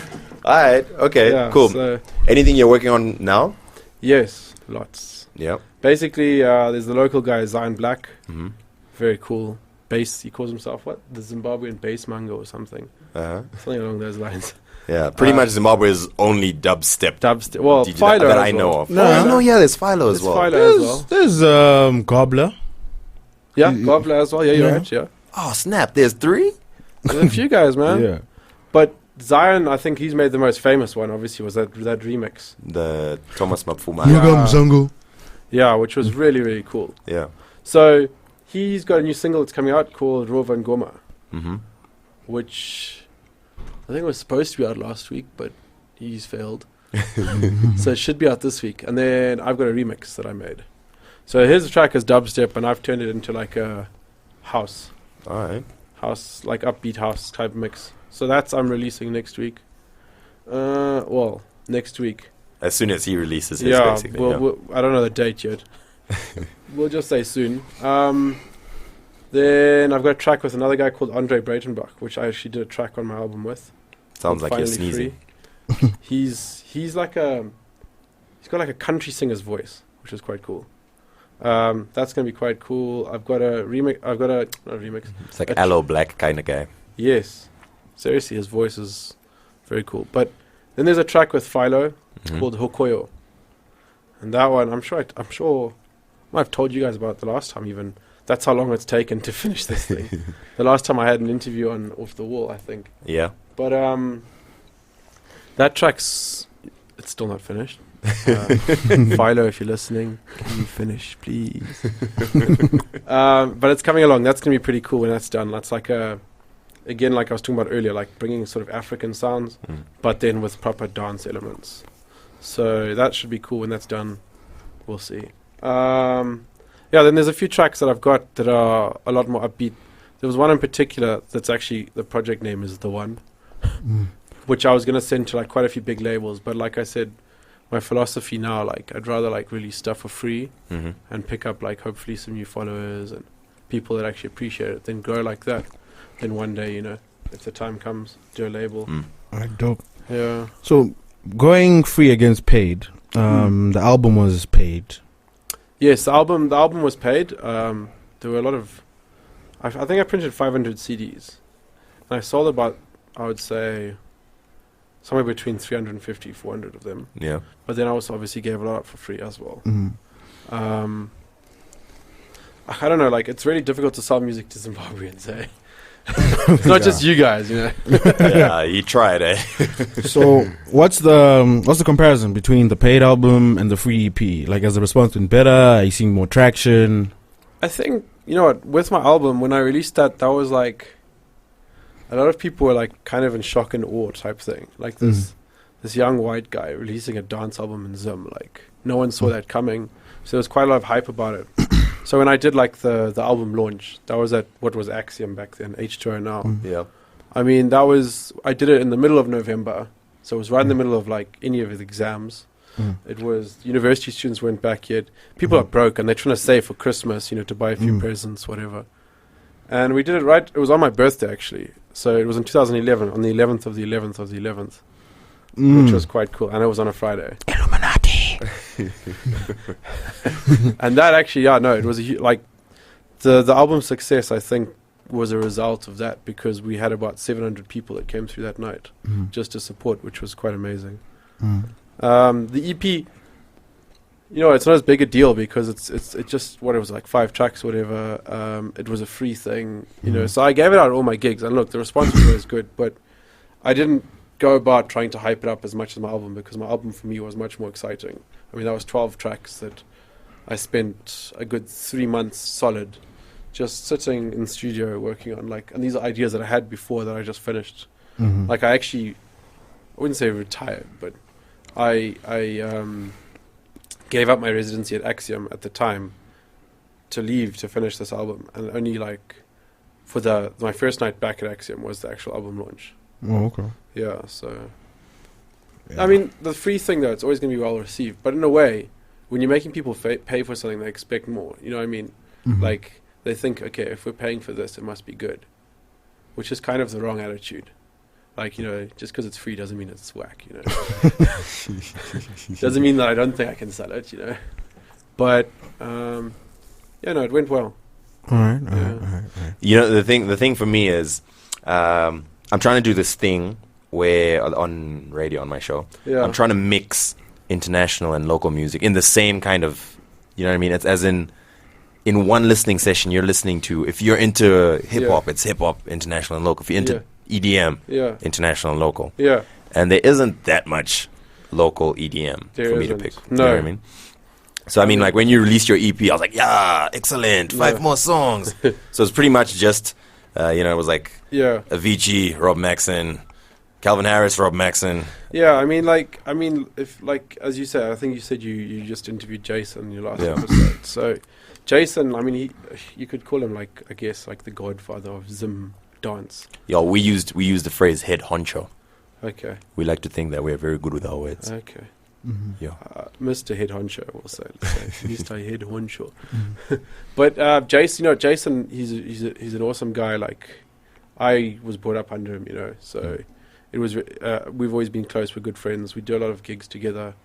Speaker 5: All right. Okay.
Speaker 1: Yeah,
Speaker 5: cool.
Speaker 1: So,
Speaker 5: Anything you're working on now?
Speaker 1: yes, lots.
Speaker 5: Yeah.
Speaker 1: Basically, there's the local guy, Zion Black.
Speaker 5: Mm-hmm.
Speaker 1: Very cool. Bass, he calls himself what? The Zimbabwean bass mango or something.
Speaker 5: Uh-huh.
Speaker 1: Something along those lines.
Speaker 5: Yeah. Pretty much Zimbabwe's only dubstep
Speaker 1: Dubstep. Well,
Speaker 5: DJ
Speaker 1: Philo
Speaker 5: that
Speaker 1: as
Speaker 5: I know
Speaker 1: well.
Speaker 5: of.
Speaker 6: No.
Speaker 5: Oh, no, yeah, there's Philo as
Speaker 1: There's
Speaker 5: well.
Speaker 1: Philo as well.
Speaker 6: There's Gobbler.
Speaker 1: Yeah, Gobbler as well. Yeah, you're
Speaker 6: Yeah.
Speaker 1: right. Yeah,
Speaker 5: Oh, snap. There's 3?
Speaker 1: there's a few guys, man.
Speaker 6: Yeah.
Speaker 1: But Zion, I think he's made the most famous one. Obviously, was that remix.
Speaker 5: The Thomas Mapfuma.
Speaker 6: Zango.
Speaker 1: Yeah, which was really really cool.
Speaker 5: Yeah.
Speaker 1: So he's got a new single that's coming out called Rova and Goma,
Speaker 5: Mm-hmm.
Speaker 1: which I think was supposed to be out last week, but he's failed. So it should be out this week. And then I've got a remix that I made. So his track is dubstep, and I've turned it into like a house,
Speaker 5: All right.
Speaker 1: like upbeat house type mix. So I'm releasing next week. Well, next week.
Speaker 5: As soon as he releases his,
Speaker 1: Yeah,
Speaker 5: basically.
Speaker 1: we'll, I don't know the date yet. We'll just say soon. Then I've got a track with another guy called Andre Breitenbach, which I actually did a track on my album with.
Speaker 5: Sounds like you're
Speaker 1: Finally
Speaker 5: sneezing.
Speaker 1: Free. He's got like a country singer's voice, which is quite cool. That's gonna be quite cool. I've got a remix. Not a remix.
Speaker 5: It's like
Speaker 1: A
Speaker 5: Aloe Black kind of guy.
Speaker 1: Yes, seriously, his voice is very cool. But then there's a track with Philo called Hokoyo, and that one I'm sure I might have told you guys about the last time. Even that's how long it's taken to finish this thing. The last time I had an interview on Off the Wall, I think.
Speaker 5: Yeah.
Speaker 1: But that track's it's still not finished. Philo, if you're listening, can you finish, please? But it's coming along. That's gonna be pretty cool when that's done. That's like again, like I was talking about earlier, like bringing sort of African sounds, but then with proper dance elements. So that should be cool when that's done. We'll see. Yeah, then there's a few tracks that I've got that are a lot more upbeat. There was one in particular that's actually, the project name is The One, which I was going to send to like quite a few big labels. But like I said, my philosophy now, like I'd rather like release stuff for free and pick up like hopefully some new followers and people that actually appreciate it, then grow like that. Then one day, if the time comes, do a label.
Speaker 6: Alright, dope.
Speaker 1: Yeah.
Speaker 6: So going free against paid, the album was paid.
Speaker 1: Yes, the album was paid. There were a lot of, I think I printed 500 CDs, and I sold about, I would say, somewhere between 350, 400 of them.
Speaker 5: Yeah.
Speaker 1: But then I also obviously gave a lot up for free as well. I don't know, like it's really difficult to sell music to Zimbabweans, eh? It's not just you guys, you know.
Speaker 5: Yeah, you tried, eh?
Speaker 6: So what's the comparison between the paid album and the free EP? Like, has the response been better? Are you seeing more traction?
Speaker 1: I think, you know what, with my album, when I released that was like, a lot of people were like kind of in shock and awe type thing. Like this young white guy releasing a dance album in Zim. Like, no one saw that coming. So there was quite a lot of hype about it. So when I did like the album launch, that was at what was Axiom back then, H2O now.
Speaker 5: Yeah.
Speaker 1: I mean, I did it in the middle of November. So it was right in the middle of like any of his exams. It was, university students weren't back yet. People are broke and they're trying to save for Christmas, you know, to buy a few presents, whatever. And we did it right, it was on my birthday actually. So it was in 2011, on the 11th of the 11th of the 11th, which was quite cool. And it was on a Friday.
Speaker 6: Illuminati.
Speaker 1: And that actually, it was like the album success, I think, was a result of that, because we had about 700 people that came through that night just to support, which was quite amazing. The EP, you know, it's not as big a deal because it's just what it was, like 5 tracks, whatever. It was a free thing, you know. So I gave it out at all my gigs, and look, the response was always good, but I didn't go about trying to hype it up as much as my album, because my album for me was much more exciting. I mean, that was 12 tracks that I spent a good 3 months solid just sitting in the studio working on, like, and these are ideas that I had before that I just finished. Like, I wouldn't say retired, but I gave up my residency at Axiom at the time to leave to finish this album, and only like for my first night back at Axiom was the actual album launch.
Speaker 6: Oh, okay.
Speaker 1: Yeah, so I mean, the free thing though, it's always going to be well received, but in a way, when you're making people pay for something, they expect more. You know what I mean? Like, they think, okay, if we're paying for this, it must be good, which is kind of the wrong attitude. Like, you know, just because it's free doesn't mean it's whack, you know. Doesn't mean that I don't think I can sell it, you know. But, it went well.
Speaker 6: All right.
Speaker 5: You know, the thing for me is, I'm trying to do this thing where on radio, on my show, I'm trying to mix international and local music in the same kind of, you know what I mean? It's as in one listening session, you're listening to, if you're into hip-hop, it's hip-hop, international and local. If you're into EDM, international and local.
Speaker 1: Yeah.
Speaker 5: And there isn't that much local EDM for me to pick.
Speaker 1: No.
Speaker 5: You know what I mean? So, I mean, like, when you released your EP, I was like, yeah, excellent, 5 more songs. So it's pretty much just, it was like Avicii, Rob Macson, Calvin Harris, Rob Macson.
Speaker 1: Yeah, I mean, if, like, as you said, I think you said you just interviewed Jason in your last episode. So, Jason, I mean, you could call him, like, I guess, like the godfather of Zim dance.
Speaker 5: Yo, we used the phrase head honcho.
Speaker 1: Okay.
Speaker 5: We like to think that we're very good with our words.
Speaker 1: Okay.
Speaker 5: Yeah.
Speaker 1: Mr. Head Honcho, we'll say. Mr. Head Honcho. But Jason, he's an awesome guy. Like, I was brought up under him, you know. So it was. We've always been close. We're good friends. We do a lot of gigs together.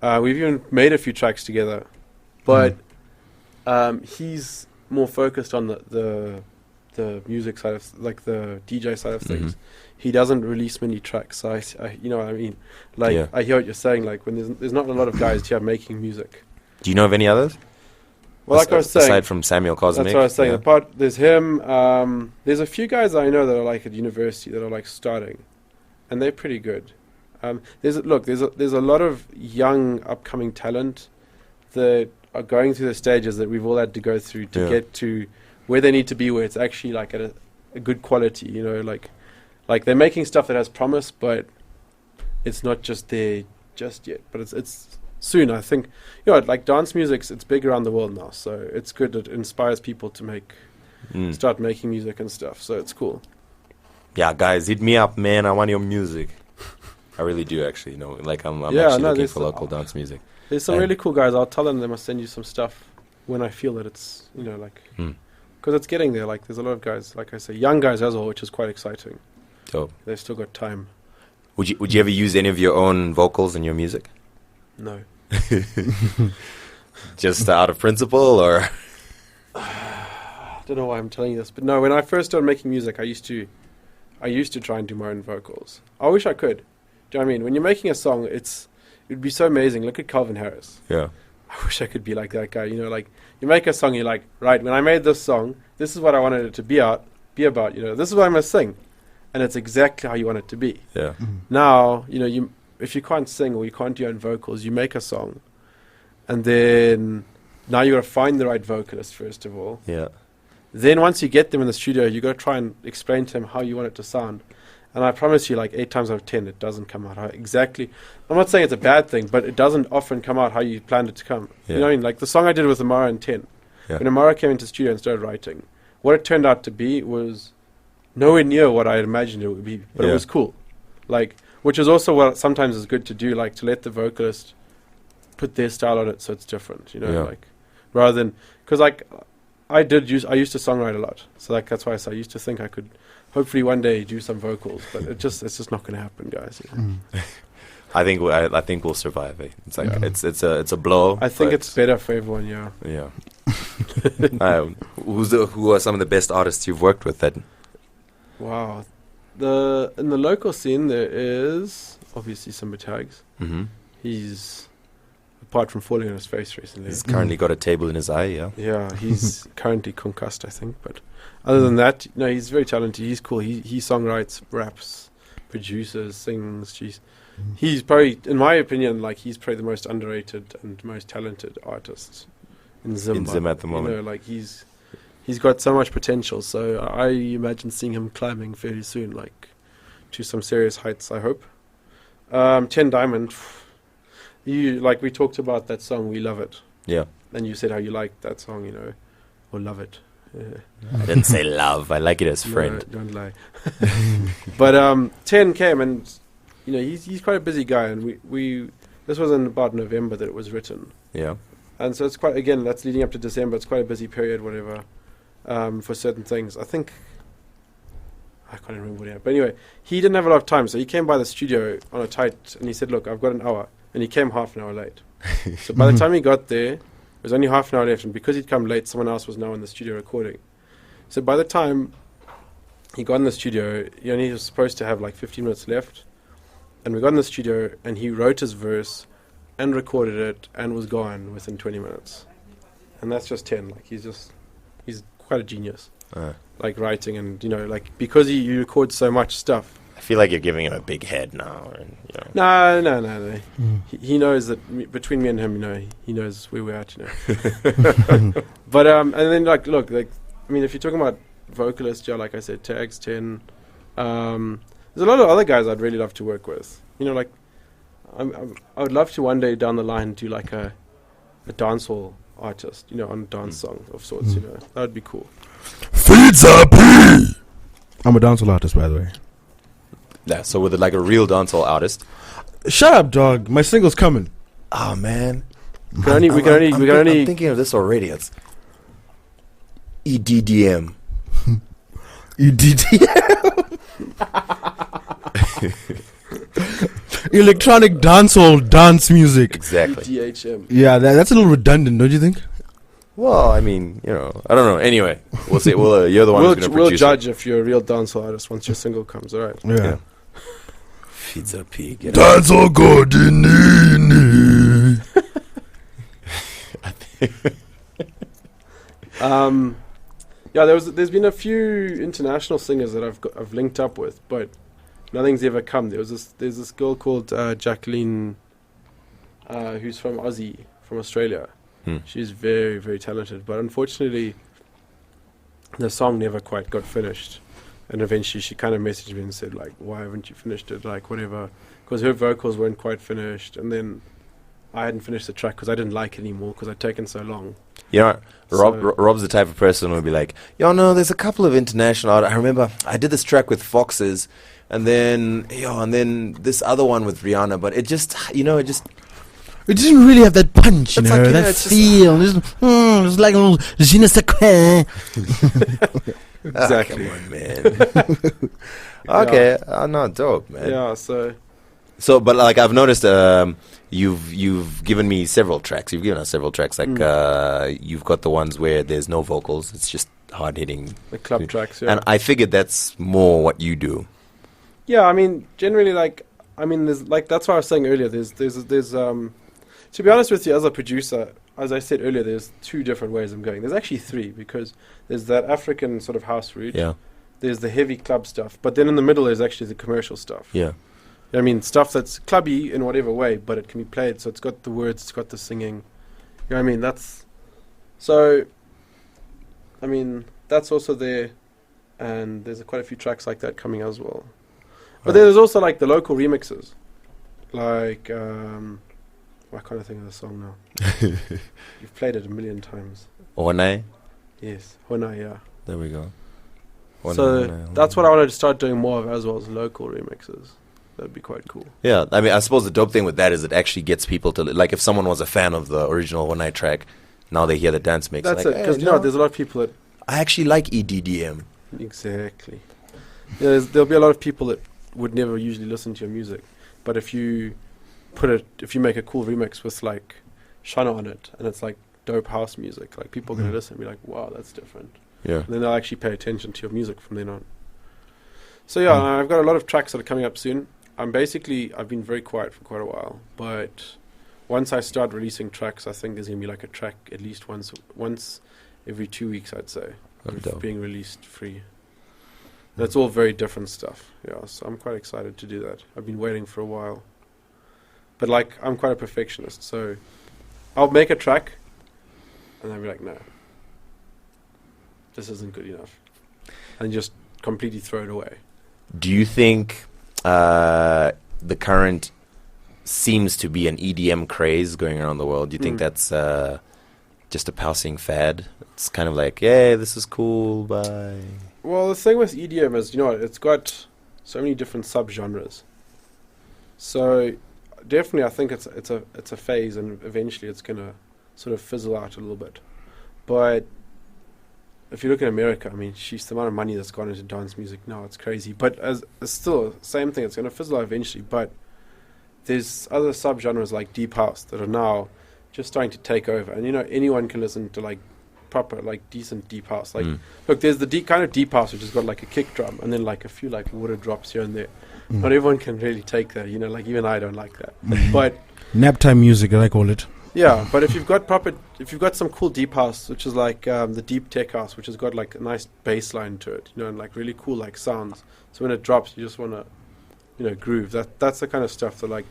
Speaker 1: We've even made a few tracks together. But he's more focused on the music side of, like, the DJ side of things. He doesn't release many tracks. So I you know what I mean? Like, I hear what you're saying. Like, when there's not a lot of guys here making music.
Speaker 5: Do you know of any others?
Speaker 1: Well, like I was saying,
Speaker 5: aside from Samuel Cosmic.
Speaker 1: That's what I was saying. There's him. There's a few guys I know that are, like, at university that are, like, starting, and they're pretty good. There's a lot of young upcoming talent that are going through the stages that we've all had to go through to get to where they need to be, where it's actually, like, at a good quality. You know, like they're making stuff that has promise, but it's not just there just yet. But it's soon, I think. You know, like, dance music, it's big around the world now, so it's good. It inspires people to start making music and stuff. So it's cool. Yeah,
Speaker 5: guys, hit me up, man. I want your music. I really do, actually. You know, like, I'm actually looking for local dance music.
Speaker 1: There's some really cool guys. I'll tell them they must send you some stuff when I feel that it's, you know, like, because it's getting there. Like, there's a lot of guys, like I say, young guys as well, which is quite exciting.
Speaker 5: Dope.
Speaker 1: They've still got time.
Speaker 5: Would you ever use any of your own vocals in your music?
Speaker 1: No.
Speaker 5: Just out of principle, or?
Speaker 1: I don't know why I'm telling you this, but no. When I first started making music, I used to try and do my own vocals. I wish I could. Do you know what I mean? When you're making a song, it'd be so amazing. Look at Calvin Harris.
Speaker 5: Yeah.
Speaker 1: I wish I could be like that guy. You know, like, you make a song, you're like, right, when I made this song, this is what I wanted it to be be about. This is what I must sing, and it's exactly how you want it to be.
Speaker 5: Yeah.
Speaker 1: Now, if you can't sing or you can't do your own vocals, you make a song, and then now you got to find the right vocalist first of all.
Speaker 5: Yeah.
Speaker 1: Then once you get them in the studio, you got to try and explain to them how you want it to sound. And I promise you, like 8 times out of 10, it doesn't come out how exactly. I'm not saying it's a bad thing, but it doesn't often come out how you planned it to come.
Speaker 5: Yeah.
Speaker 1: You know what I mean? Like the song I did with Amara and 10.
Speaker 5: Yeah.
Speaker 1: When Amara came into the studio and started writing, what it turned out to be was nowhere near what I had imagined it would be, but it was cool. Like, which is also what sometimes is good to do, like to let the vocalist put their style on it so it's different, like rather than, because like I used to songwrite a lot, so like that's why I used to think I could hopefully one day do some vocals, but it's just not going to happen, guys.
Speaker 5: I think we'll survive. It's like it's a blow.
Speaker 1: I think it's better for everyone.
Speaker 5: Yeah. Who are some of the best artists you've worked with then?
Speaker 1: Wow, in the local scene there is obviously Simba Tags.
Speaker 5: Mm-hmm.
Speaker 1: He's, apart from falling on his face recently,
Speaker 5: He's currently got a table in his eye. Yeah.
Speaker 1: Yeah, he's currently concussed, I think, but. Other than that, he's very talented. He's cool. He songwrites, raps, produces, sings. He's probably, in my opinion, like he's probably the most underrated and most talented artist in Zim.
Speaker 5: In Zim at the moment.
Speaker 1: Like he's got so much potential. So I imagine seeing him climbing fairly soon, like to some serious heights. I hope. 10 Diamond. We talked about that song. We love it.
Speaker 5: Yeah.
Speaker 1: And you said how you liked that song, or love it. Yeah.
Speaker 5: I didn't say love. I like it as friend.
Speaker 1: No, don't lie. But 10 came, and he's quite a busy guy, and we this was in about November that it was written.
Speaker 5: Yeah.
Speaker 1: And so it's quite, again, that's leading up to December. It's quite a busy period, whatever, for certain things. I think I can't remember what he had, but anyway, he didn't have a lot of time, so he came by the studio on a tight, and he said, "Look, I've got an hour," and he came half an hour late. So by the time he got there, there was only half an hour left, and because he'd come late, someone else was now in the studio recording. So by the time he got in the studio, he only was supposed to have like 15 minutes left. And we got in the studio, and he wrote his verse and recorded it and was gone within 20 minutes. And that's just 10. Like, he's quite a genius. Like, writing and, because he records so much stuff.
Speaker 5: I feel like you're giving him a big head now. And,
Speaker 1: No. He knows that between me and him, he knows where we're at, But, and then, look, if you're talking about vocalists, like I said, Tags, 10, there's a lot of other guys I'd really love to work with. I would love to one day down the line do like a dancehall artist, on a dance song of sorts, That would be cool.
Speaker 2: Feeds up P!
Speaker 7: I'm a dancehall artist, by the way.
Speaker 5: Yeah, so with like a real dancehall artist.
Speaker 7: Shut up, dog. My single's coming.
Speaker 5: Oh man,
Speaker 1: We can only.
Speaker 5: I'm thinking of this already. It's EDDM.
Speaker 7: EDDM. Electronic dancehall dance music.
Speaker 5: Exactly.
Speaker 1: DHM.
Speaker 7: Yeah, that's a little redundant, don't you think?
Speaker 5: Well, I don't know. Anyway, we'll see. Well, you're the one who's going to produce
Speaker 1: We'll judge if you're a real dancehall artist once your single comes, all right?
Speaker 7: Yeah.
Speaker 5: Feeds up P.
Speaker 2: That's all good in
Speaker 1: there's been a few international singers that I've linked up with, but nothing's ever come. There's this girl called Jacqueline, who's from Australia. She's very, very talented, but unfortunately, the song never quite got finished. And eventually, she kind of messaged me and said, like, "Why haven't you finished it?" Like, whatever, because her vocals weren't quite finished, and then I hadn't finished the track because I didn't like it anymore because I'd taken so long.
Speaker 5: Rob's the type of person who would be like, there's a couple of international artists. I remember I did this track with Foxes, and then this other one with Rihanna, but it just,
Speaker 7: It didn't really have that punch,
Speaker 5: It's
Speaker 7: that feel. It's like a little je ne sais quoi.
Speaker 1: Exactly.
Speaker 5: Come on, man. Okay, no, dope, man.
Speaker 1: Yeah,
Speaker 5: So, but like I've noticed, you've given me several tracks. You've given us several tracks. Like you've got the ones where there's no vocals. It's just hard hitting.
Speaker 1: the club tracks, yeah.
Speaker 5: And I figured that's more what you do.
Speaker 1: Yeah, generally, there's that's what I was saying earlier. There's to be honest with you, as a producer, as I said earlier, there's two different ways I'm going. There's actually three, because there's that African sort of house route.
Speaker 5: Yeah.
Speaker 1: there's the heavy club stuff, but then in the middle is actually the commercial stuff.
Speaker 5: Yeah.
Speaker 1: I mean, stuff that's clubby in whatever way, but it can be played. So it's got the words, it's got the singing. You know what I mean? That's so. I mean, that's also there, and there's quite a few tracks like that coming as well. But then there's also like the local remixes, like I can't think of the song now. You've played it a million times.
Speaker 5: Onai.
Speaker 1: Yes, Honai, yeah.
Speaker 5: There we go.
Speaker 1: So that's what I wanted to start doing more of as well as local remixes. That'd be quite cool.
Speaker 5: Yeah, I mean, I suppose the dope thing with that is it actually gets people to, like, if someone was a fan of the original One Night track, now they hear the dance mix.
Speaker 1: That's
Speaker 5: like,
Speaker 1: it, because there's a lot of people that...
Speaker 5: I actually like EDDM.
Speaker 1: Exactly. Yeah, there'll be a lot of people that would never usually listen to your music, but if you make a cool remix with, like, Shana on it, and it's, like, dope house music, like, people are going to listen and be like, wow, that's different.
Speaker 5: Yeah.
Speaker 1: And then they'll actually pay attention to your music from then on. So, yeah, I've got a lot of tracks that are coming up soon. I've been very quiet for quite a while, but once I start releasing tracks, I think there's going to be like a track at least once every 2 weeks, I'd say, being released free. That's all very different stuff. Yeah, so I'm quite excited to do that. I've been waiting for a while. But like, I'm quite a perfectionist, so I'll make a track and I'll be like, no, this isn't good enough. And just completely throw it away.
Speaker 5: Do you think the current seems to be an EDM craze going around the world? Do you think that's just a passing fad? It's kind of like, yeah, this is cool, bye.
Speaker 1: Well, the thing with EDM is, it's got so many different subgenres. So definitely, I think it's a phase, and eventually it's gonna sort of fizzle out a little bit. But if you look at America, I mean, the amount of money that's gone into dance music now, it's crazy. But it's still the same thing. It's going to fizzle out eventually. But there's other subgenres like deep house that are now just starting to take over. And, anyone can listen to, like, proper, like, decent deep house. Like, look, there's the kind of deep house which has got, like, a kick drum and then, like, a few, like, water drops here and there. Not everyone can really take that, like, even I don't like that. But
Speaker 6: nap time music, I call it.
Speaker 1: Yeah, but if you've got some cool deep house, which is like the deep tech house, which has got like a nice bass line to it, and like really cool like sounds. So when it drops, you just want to, groove. That's the kind of stuff that like,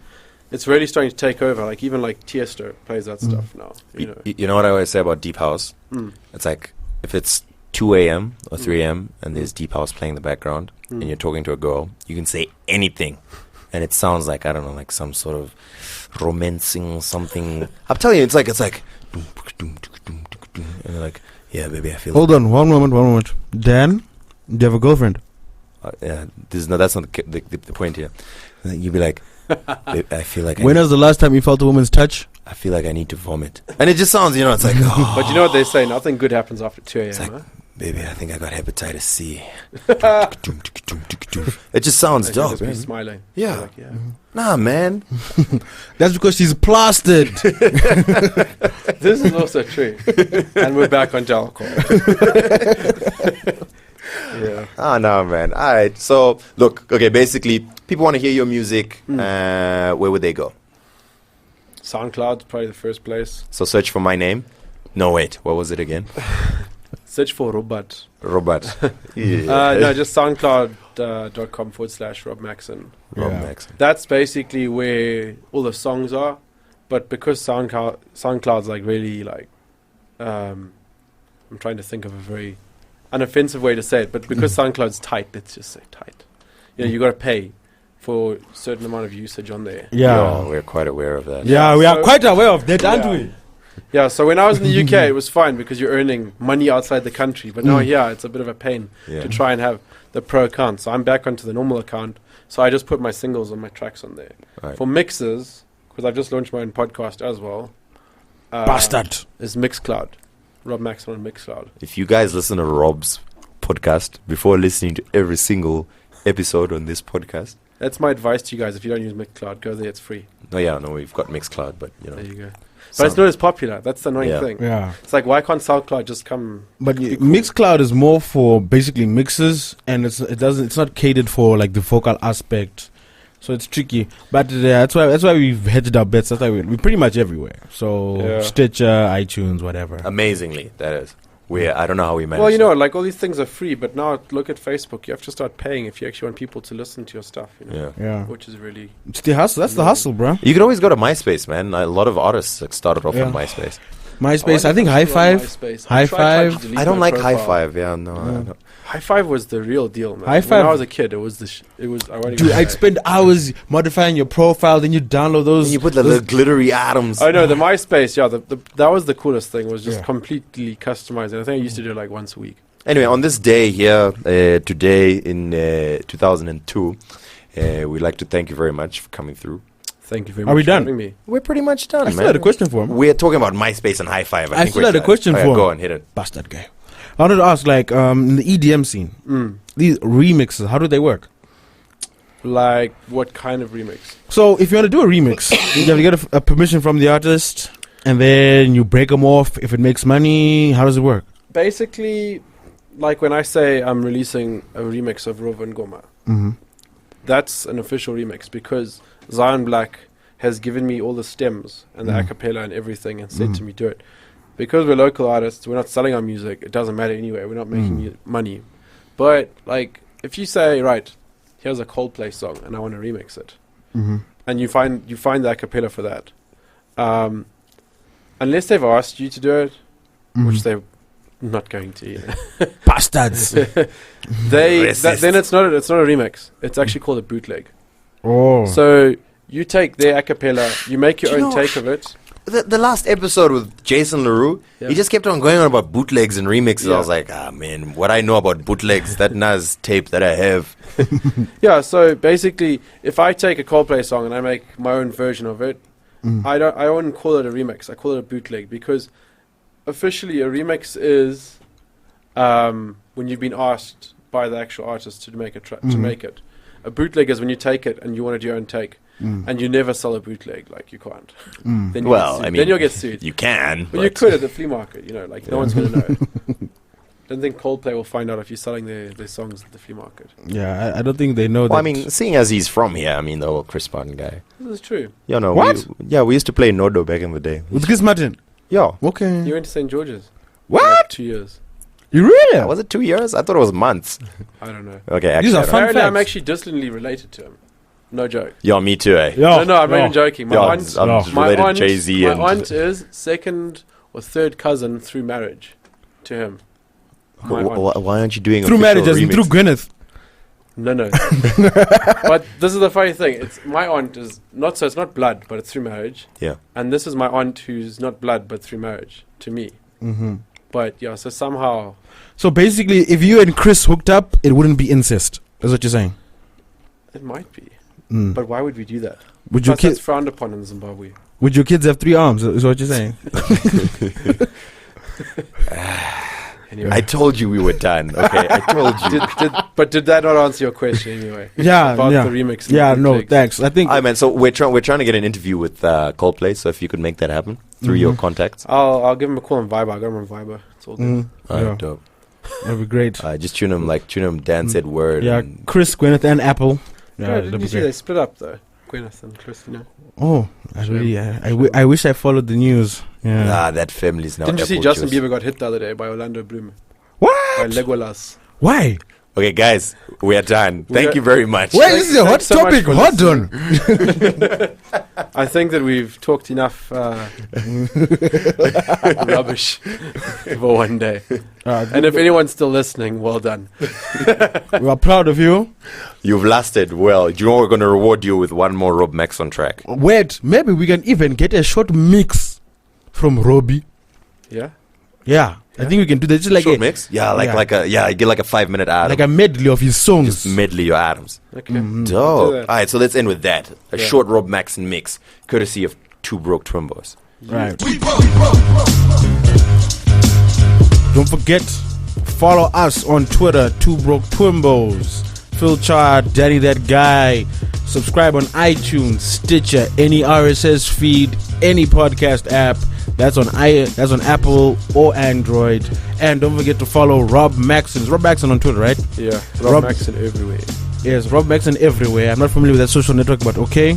Speaker 1: it's really starting to take over. Like even like Tiesto plays that stuff now.
Speaker 5: You know what I always say about deep house? It's like if it's 2 a.m. or 3 a.m. and there's deep house playing in the background, and you're talking to a girl, you can say anything, and it sounds like, I don't know, like some sort of romancing something. I'm telling you, it's like and you're like, yeah, baby, I feel.
Speaker 6: Hold on, one moment. Dan, do you have a girlfriend?
Speaker 5: Yeah, that's not the point here. You'd be like, I feel like.
Speaker 6: When was the last time you felt a woman's touch?
Speaker 5: I feel like I need to vomit, and it just sounds, it's like. Oh.
Speaker 1: But you know what they say? Nothing good happens after 2 a.m.
Speaker 5: It's like,
Speaker 1: huh?
Speaker 5: Baby, I think I got hepatitis C. It just sounds dope.
Speaker 1: Just be smiling.
Speaker 5: Yeah.
Speaker 1: Like, yeah.
Speaker 5: Nah, man.
Speaker 6: That's because she's plastered.
Speaker 1: This is also true. And we're back on alcohol. Yeah.
Speaker 5: Oh, no, man. All right. So, look, okay, basically, people want to hear your music. Where would they go?
Speaker 1: SoundCloud's probably the first place.
Speaker 5: So, search for my name. No, wait. What was it again?
Speaker 1: Search for Robert.
Speaker 5: Yeah.
Speaker 1: No, just soundcloud.com/Rob Macson.
Speaker 5: Rob Macson.
Speaker 1: That's basically where all the songs are. But because SoundCloud's like really like, I'm trying to think of a very unoffensive way to say it, but because SoundCloud's tight, let's just say tight. You got to pay for a certain amount of usage on there.
Speaker 5: Yeah, we're quite aware of that.
Speaker 6: Yeah, we are quite aware of that, aren't we?
Speaker 1: Yeah, so when I was in the UK, it was fine because you're earning money outside the country. But now, it's a bit of a pain to try and have the pro account. So I'm back onto the normal account. So I just put my singles and my tracks on there. Right. For mixes, because I've just launched my own podcast as well.
Speaker 6: Bastard.
Speaker 1: Is Mixcloud. Rob Macson on Mixcloud.
Speaker 5: If you guys listen to Rob's podcast before listening to every single episode on this podcast.
Speaker 1: That's my advice to you guys. If you don't use Mixcloud, go there. It's free.
Speaker 5: No, we've got Mixcloud, but
Speaker 1: There you go. But it's not as popular. That's the annoying thing.
Speaker 6: Yeah.
Speaker 1: It's like, why can't SoundCloud just come?
Speaker 6: But Mixcloud is more for basically mixes, and it's not catered for like the vocal aspect, so it's tricky. But that's why we've hedged our bets. That's why we're pretty much everywhere. So Stitcher, iTunes, whatever.
Speaker 5: Amazingly, that is. I don't know how we manage.
Speaker 1: Well, you know, like all these things are free, but now look at Facebook. You have to start paying if you actually want people to listen to your stuff. You know?
Speaker 5: Yeah.
Speaker 1: Which is really
Speaker 7: It's the hustle. That's the hustle, bro.
Speaker 5: You can always go to MySpace, man. A lot of artists started off on MySpace.
Speaker 7: MySpace. I think High Five. High Five.
Speaker 5: I don't like High Five. Yeah, no. I don't.
Speaker 1: High Five was the real deal, man.
Speaker 7: High Five.
Speaker 1: When I was a kid, it was I won't
Speaker 7: Dude,
Speaker 1: even
Speaker 7: I'd
Speaker 1: say.
Speaker 7: spend hours modifying your profile, then you download those.
Speaker 5: And you put the little glittery atoms.
Speaker 1: I know the MySpace. Yeah, that was the coolest thing. Was just
Speaker 7: Yeah.
Speaker 1: completely customized. And I think I used to do it like once a week.
Speaker 5: Anyway, on this day here, today in 2002, we'd like to thank you very much for coming through.
Speaker 1: Thank you very
Speaker 7: Are
Speaker 1: much
Speaker 7: we
Speaker 1: for
Speaker 7: done?
Speaker 1: having me.
Speaker 5: We're pretty much done,
Speaker 7: I
Speaker 5: man.
Speaker 7: still had a question for him.
Speaker 5: We're talking about MySpace and High Five.
Speaker 7: I
Speaker 5: think
Speaker 7: still
Speaker 5: we're
Speaker 7: had a
Speaker 5: done.
Speaker 7: question
Speaker 5: Okay,
Speaker 7: for him.
Speaker 5: Go on, hit it.
Speaker 7: Bastard guy. I wanted to ask, like, in the EDM scene, these remixes, how do they work?
Speaker 1: Like, what kind of remix?
Speaker 7: So, if you want to do a remix, you have to get a permission from the artist, and then you break them off if it makes money. How does it work?
Speaker 1: Basically, like when I say I'm releasing a remix of Rova and Goma, that's an official remix because Zion Black has given me all the stems and the acapella and everything and said to me, do it. Because we're local artists, we're not selling our music, it doesn't matter anyway, we're not making money. But, like, if you say, right, here's a Coldplay song and I want to remix it, and you find the acapella for that, unless they've asked you to do it, which they're not going to, you know.
Speaker 7: Bastards.
Speaker 1: then it's not a remix. It's actually called a bootleg.
Speaker 7: Oh.
Speaker 1: So you take their acapella, you make your
Speaker 5: Do you
Speaker 1: own
Speaker 5: know-
Speaker 1: take of it.
Speaker 5: The last episode with Jason LaRue, he just kept on going on about bootlegs and remixes.
Speaker 1: Yeah.
Speaker 5: I was like, man, what I know about bootlegs, that Nas tape that I have.
Speaker 1: Yeah, so basically, if I take a Coldplay song and I make my own version of it, I wouldn't call it a remix. I call it a bootleg because officially a remix is when you've been asked by the actual artist to make to make it. A bootleg is when you take it and you want to do your own take, and you never sell a bootleg. Like you can't. Then you
Speaker 5: Well,
Speaker 1: get sued.
Speaker 5: I mean,
Speaker 1: then you'll get sued.
Speaker 5: You can.
Speaker 1: Well, you could at the flea market, you know, like no one's going to know. Don't think Coldplay will find out if you're selling their songs at the flea market.
Speaker 7: Yeah, I don't think they know
Speaker 5: Well,
Speaker 7: that.
Speaker 5: I mean, seeing as he's from here, I mean, the whole Chris Martin guy.
Speaker 1: This is true.
Speaker 5: You know,
Speaker 7: What?
Speaker 5: we used to play Nodo back in the day.
Speaker 7: with Chris Martin.
Speaker 5: Yeah.
Speaker 7: Okay.
Speaker 1: You went to St. George's.
Speaker 7: What?
Speaker 1: Like 2 years.
Speaker 7: You really?
Speaker 5: Was it 2 years? I thought it was months.
Speaker 1: I don't know.
Speaker 5: Okay, actually.
Speaker 7: These are
Speaker 5: I don't
Speaker 7: fun
Speaker 5: know.
Speaker 1: Apparently, I'm
Speaker 7: facts.
Speaker 1: actually distantly related to him. No joke.
Speaker 5: Yeah, me too, eh?
Speaker 7: Yo,
Speaker 1: No, I'm not even joking. My
Speaker 5: Yeah,
Speaker 1: aunt,
Speaker 5: I'm
Speaker 1: my
Speaker 5: related
Speaker 1: aunt,
Speaker 5: to Jay-Z
Speaker 1: my
Speaker 5: and...
Speaker 1: aunt is second or third cousin through marriage to him. My aunt.
Speaker 5: Why aren't you doing
Speaker 7: Through
Speaker 5: official
Speaker 7: marriage, as in
Speaker 5: remix?
Speaker 7: through Gwyneth.
Speaker 1: No. But this is the funny thing. It's my aunt is not, so it's not blood, but it's through marriage.
Speaker 5: Yeah.
Speaker 1: And this is my aunt who's not blood, but through marriage to me. But yeah, so somehow
Speaker 7: So basically, if you and Chris hooked up, it wouldn't be incest. That's what you're saying.
Speaker 1: it might be.
Speaker 7: Mm.
Speaker 1: But why would we do that?
Speaker 7: Would your
Speaker 1: Plus, that's
Speaker 7: kids?
Speaker 1: frowned upon in Zimbabwe.
Speaker 7: Would your kids have 3 arms? Is what you're saying?
Speaker 1: Anyway,
Speaker 5: I told you we were done. Okay, I told you.
Speaker 1: did that not answer your question anyway?
Speaker 7: Yeah,
Speaker 1: About
Speaker 7: yeah.
Speaker 1: the remix. and
Speaker 7: Yeah,
Speaker 1: the
Speaker 7: no,
Speaker 1: bootlegs?
Speaker 7: thanks. I think
Speaker 5: Hi, man. So we're trying to get an interview with Coldplay. So if you could make that happen through your contacts.
Speaker 1: I'll give him a call on Viber. I got him on Viber. It's all good.
Speaker 7: yeah,
Speaker 5: Dope.
Speaker 7: that'd be great.
Speaker 5: Just tune him. Dan said word.
Speaker 7: Yeah,
Speaker 5: and-
Speaker 7: Chris, Gwyneth, and Apple.
Speaker 1: Yeah,
Speaker 7: Yeah,
Speaker 1: did
Speaker 7: that'd
Speaker 1: you
Speaker 7: be
Speaker 1: see they
Speaker 7: great.
Speaker 1: split up though? Gwyneth and Christina.
Speaker 7: Oh, I wish I followed the news. Yeah.
Speaker 5: that family's now.
Speaker 1: Didn't you see
Speaker 5: Apple
Speaker 1: Justin
Speaker 5: juice.
Speaker 1: Bieber got hit the other day by Orlando Bloom? By
Speaker 7: What?
Speaker 1: Legolas.
Speaker 7: Why?
Speaker 5: Okay, guys, we are done. Thank
Speaker 1: got-
Speaker 5: you very much.
Speaker 7: Why is this a hot
Speaker 1: thanks so much
Speaker 7: topic?
Speaker 1: for
Speaker 7: Hold
Speaker 1: listening.
Speaker 7: on.
Speaker 1: I think that we've talked enough rubbish for one day. And if anyone's still listening, well done.
Speaker 7: We are proud of you.
Speaker 5: You've lasted well. Do you know we're going to reward you with one more Rob Macson track?
Speaker 7: Wait, maybe we can even get a short mix from Robbie.
Speaker 1: Yeah?
Speaker 7: Yeah, I think we can do that. Just like
Speaker 5: Short
Speaker 7: a
Speaker 5: mix? Yeah,
Speaker 7: Yeah.
Speaker 5: you get like a 5-minute atom.
Speaker 7: like a medley of his songs.
Speaker 5: Just medley your atoms.
Speaker 1: Okay.
Speaker 5: Dope.
Speaker 1: Do
Speaker 5: All
Speaker 1: that.
Speaker 5: right, so let's end with that. A
Speaker 1: Yeah.
Speaker 5: short Rob Macson mix, courtesy of Two Broke Twimbos.
Speaker 7: Right. Don't forget, follow us on Twitter, Two Broke Twimbos. Phil Chard, Daddy That Guy. Subscribe on iTunes, Stitcher, any RSS feed, any podcast app. That's on Apple or Android. And don't forget to follow Rob Macson. It's Rob Macson on Twitter, right?
Speaker 1: Yeah.
Speaker 7: Rob-
Speaker 1: Rob Macson everywhere.
Speaker 7: Yes, Rob Macson everywhere. I'm not familiar with that social network, but okay.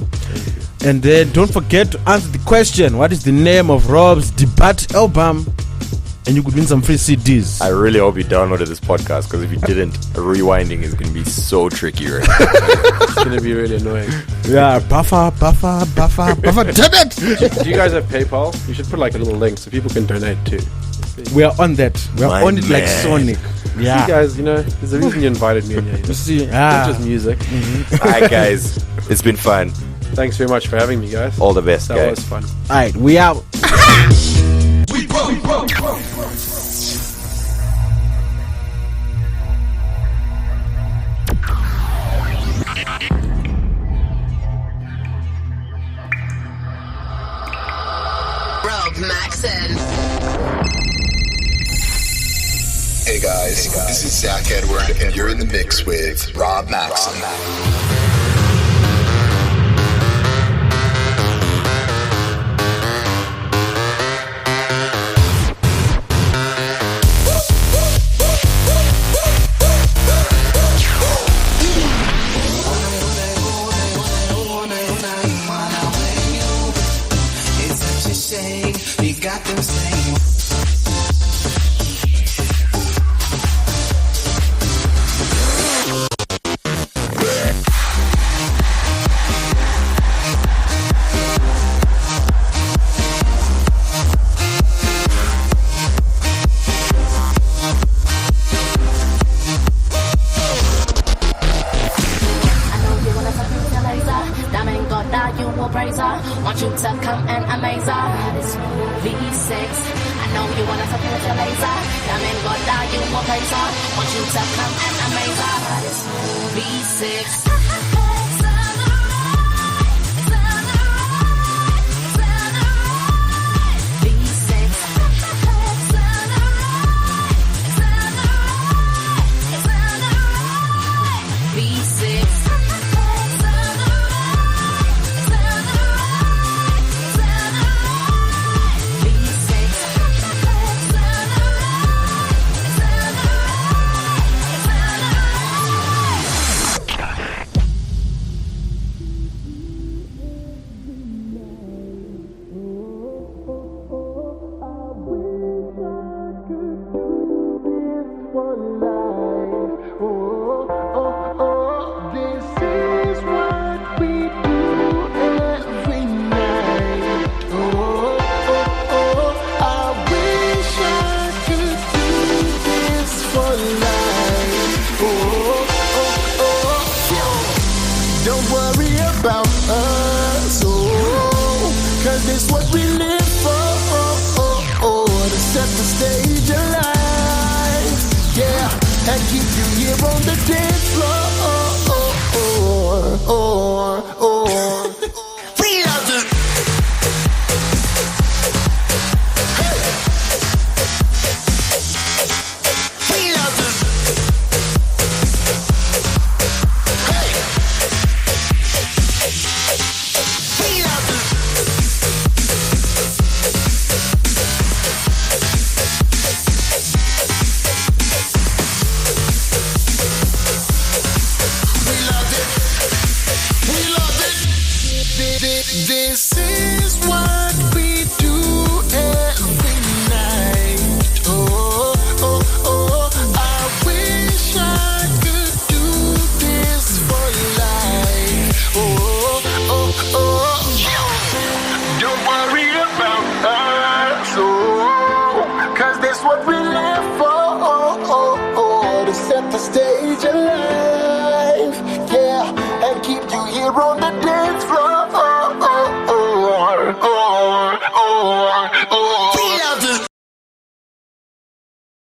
Speaker 7: And then don't forget to answer the question: what is the name of Rob's debut album? and you could win some free CDs.
Speaker 5: I really hope you downloaded this podcast, because if you didn't, rewinding is going to be so tricky right now.
Speaker 1: It's going to be really annoying.
Speaker 7: Yeah, buffer. Damn it!
Speaker 1: Do you guys have PayPal? You should put like a little link so people can donate too.
Speaker 7: We are on that. We are
Speaker 5: My
Speaker 7: on it like
Speaker 5: man.
Speaker 7: Sonic. Yeah.
Speaker 1: You guys, there's a reason you invited me in here.
Speaker 7: You see,
Speaker 1: Not just music.
Speaker 5: All right, guys. It's been fun.
Speaker 1: Thanks very much for having me, guys.
Speaker 5: All the best,
Speaker 1: That
Speaker 5: guys.
Speaker 1: was fun.
Speaker 7: Alright, we out.
Speaker 2: We broke.
Speaker 4: Rob Macson.
Speaker 8: Hey guys, this is Zach Edward, and you're in the mix with Rob Macson.
Speaker 9: Want you to come and amaze her. It's V6. I know you wanna talk with your laser. Diamond go die, you won't praise her. Want you to come and amaze her. It's V6.
Speaker 2: Don't worry about us, cause it's what we live for, to set the stage alive, yeah, and keep you here on the dance floor, we love it. Hey. We love it. Hey. We love it. This is what we do every night. I wish I could do this for life. Don't worry about us, cause that's what we live for, to set the stage alive, yeah, and keep you here on the dance floor.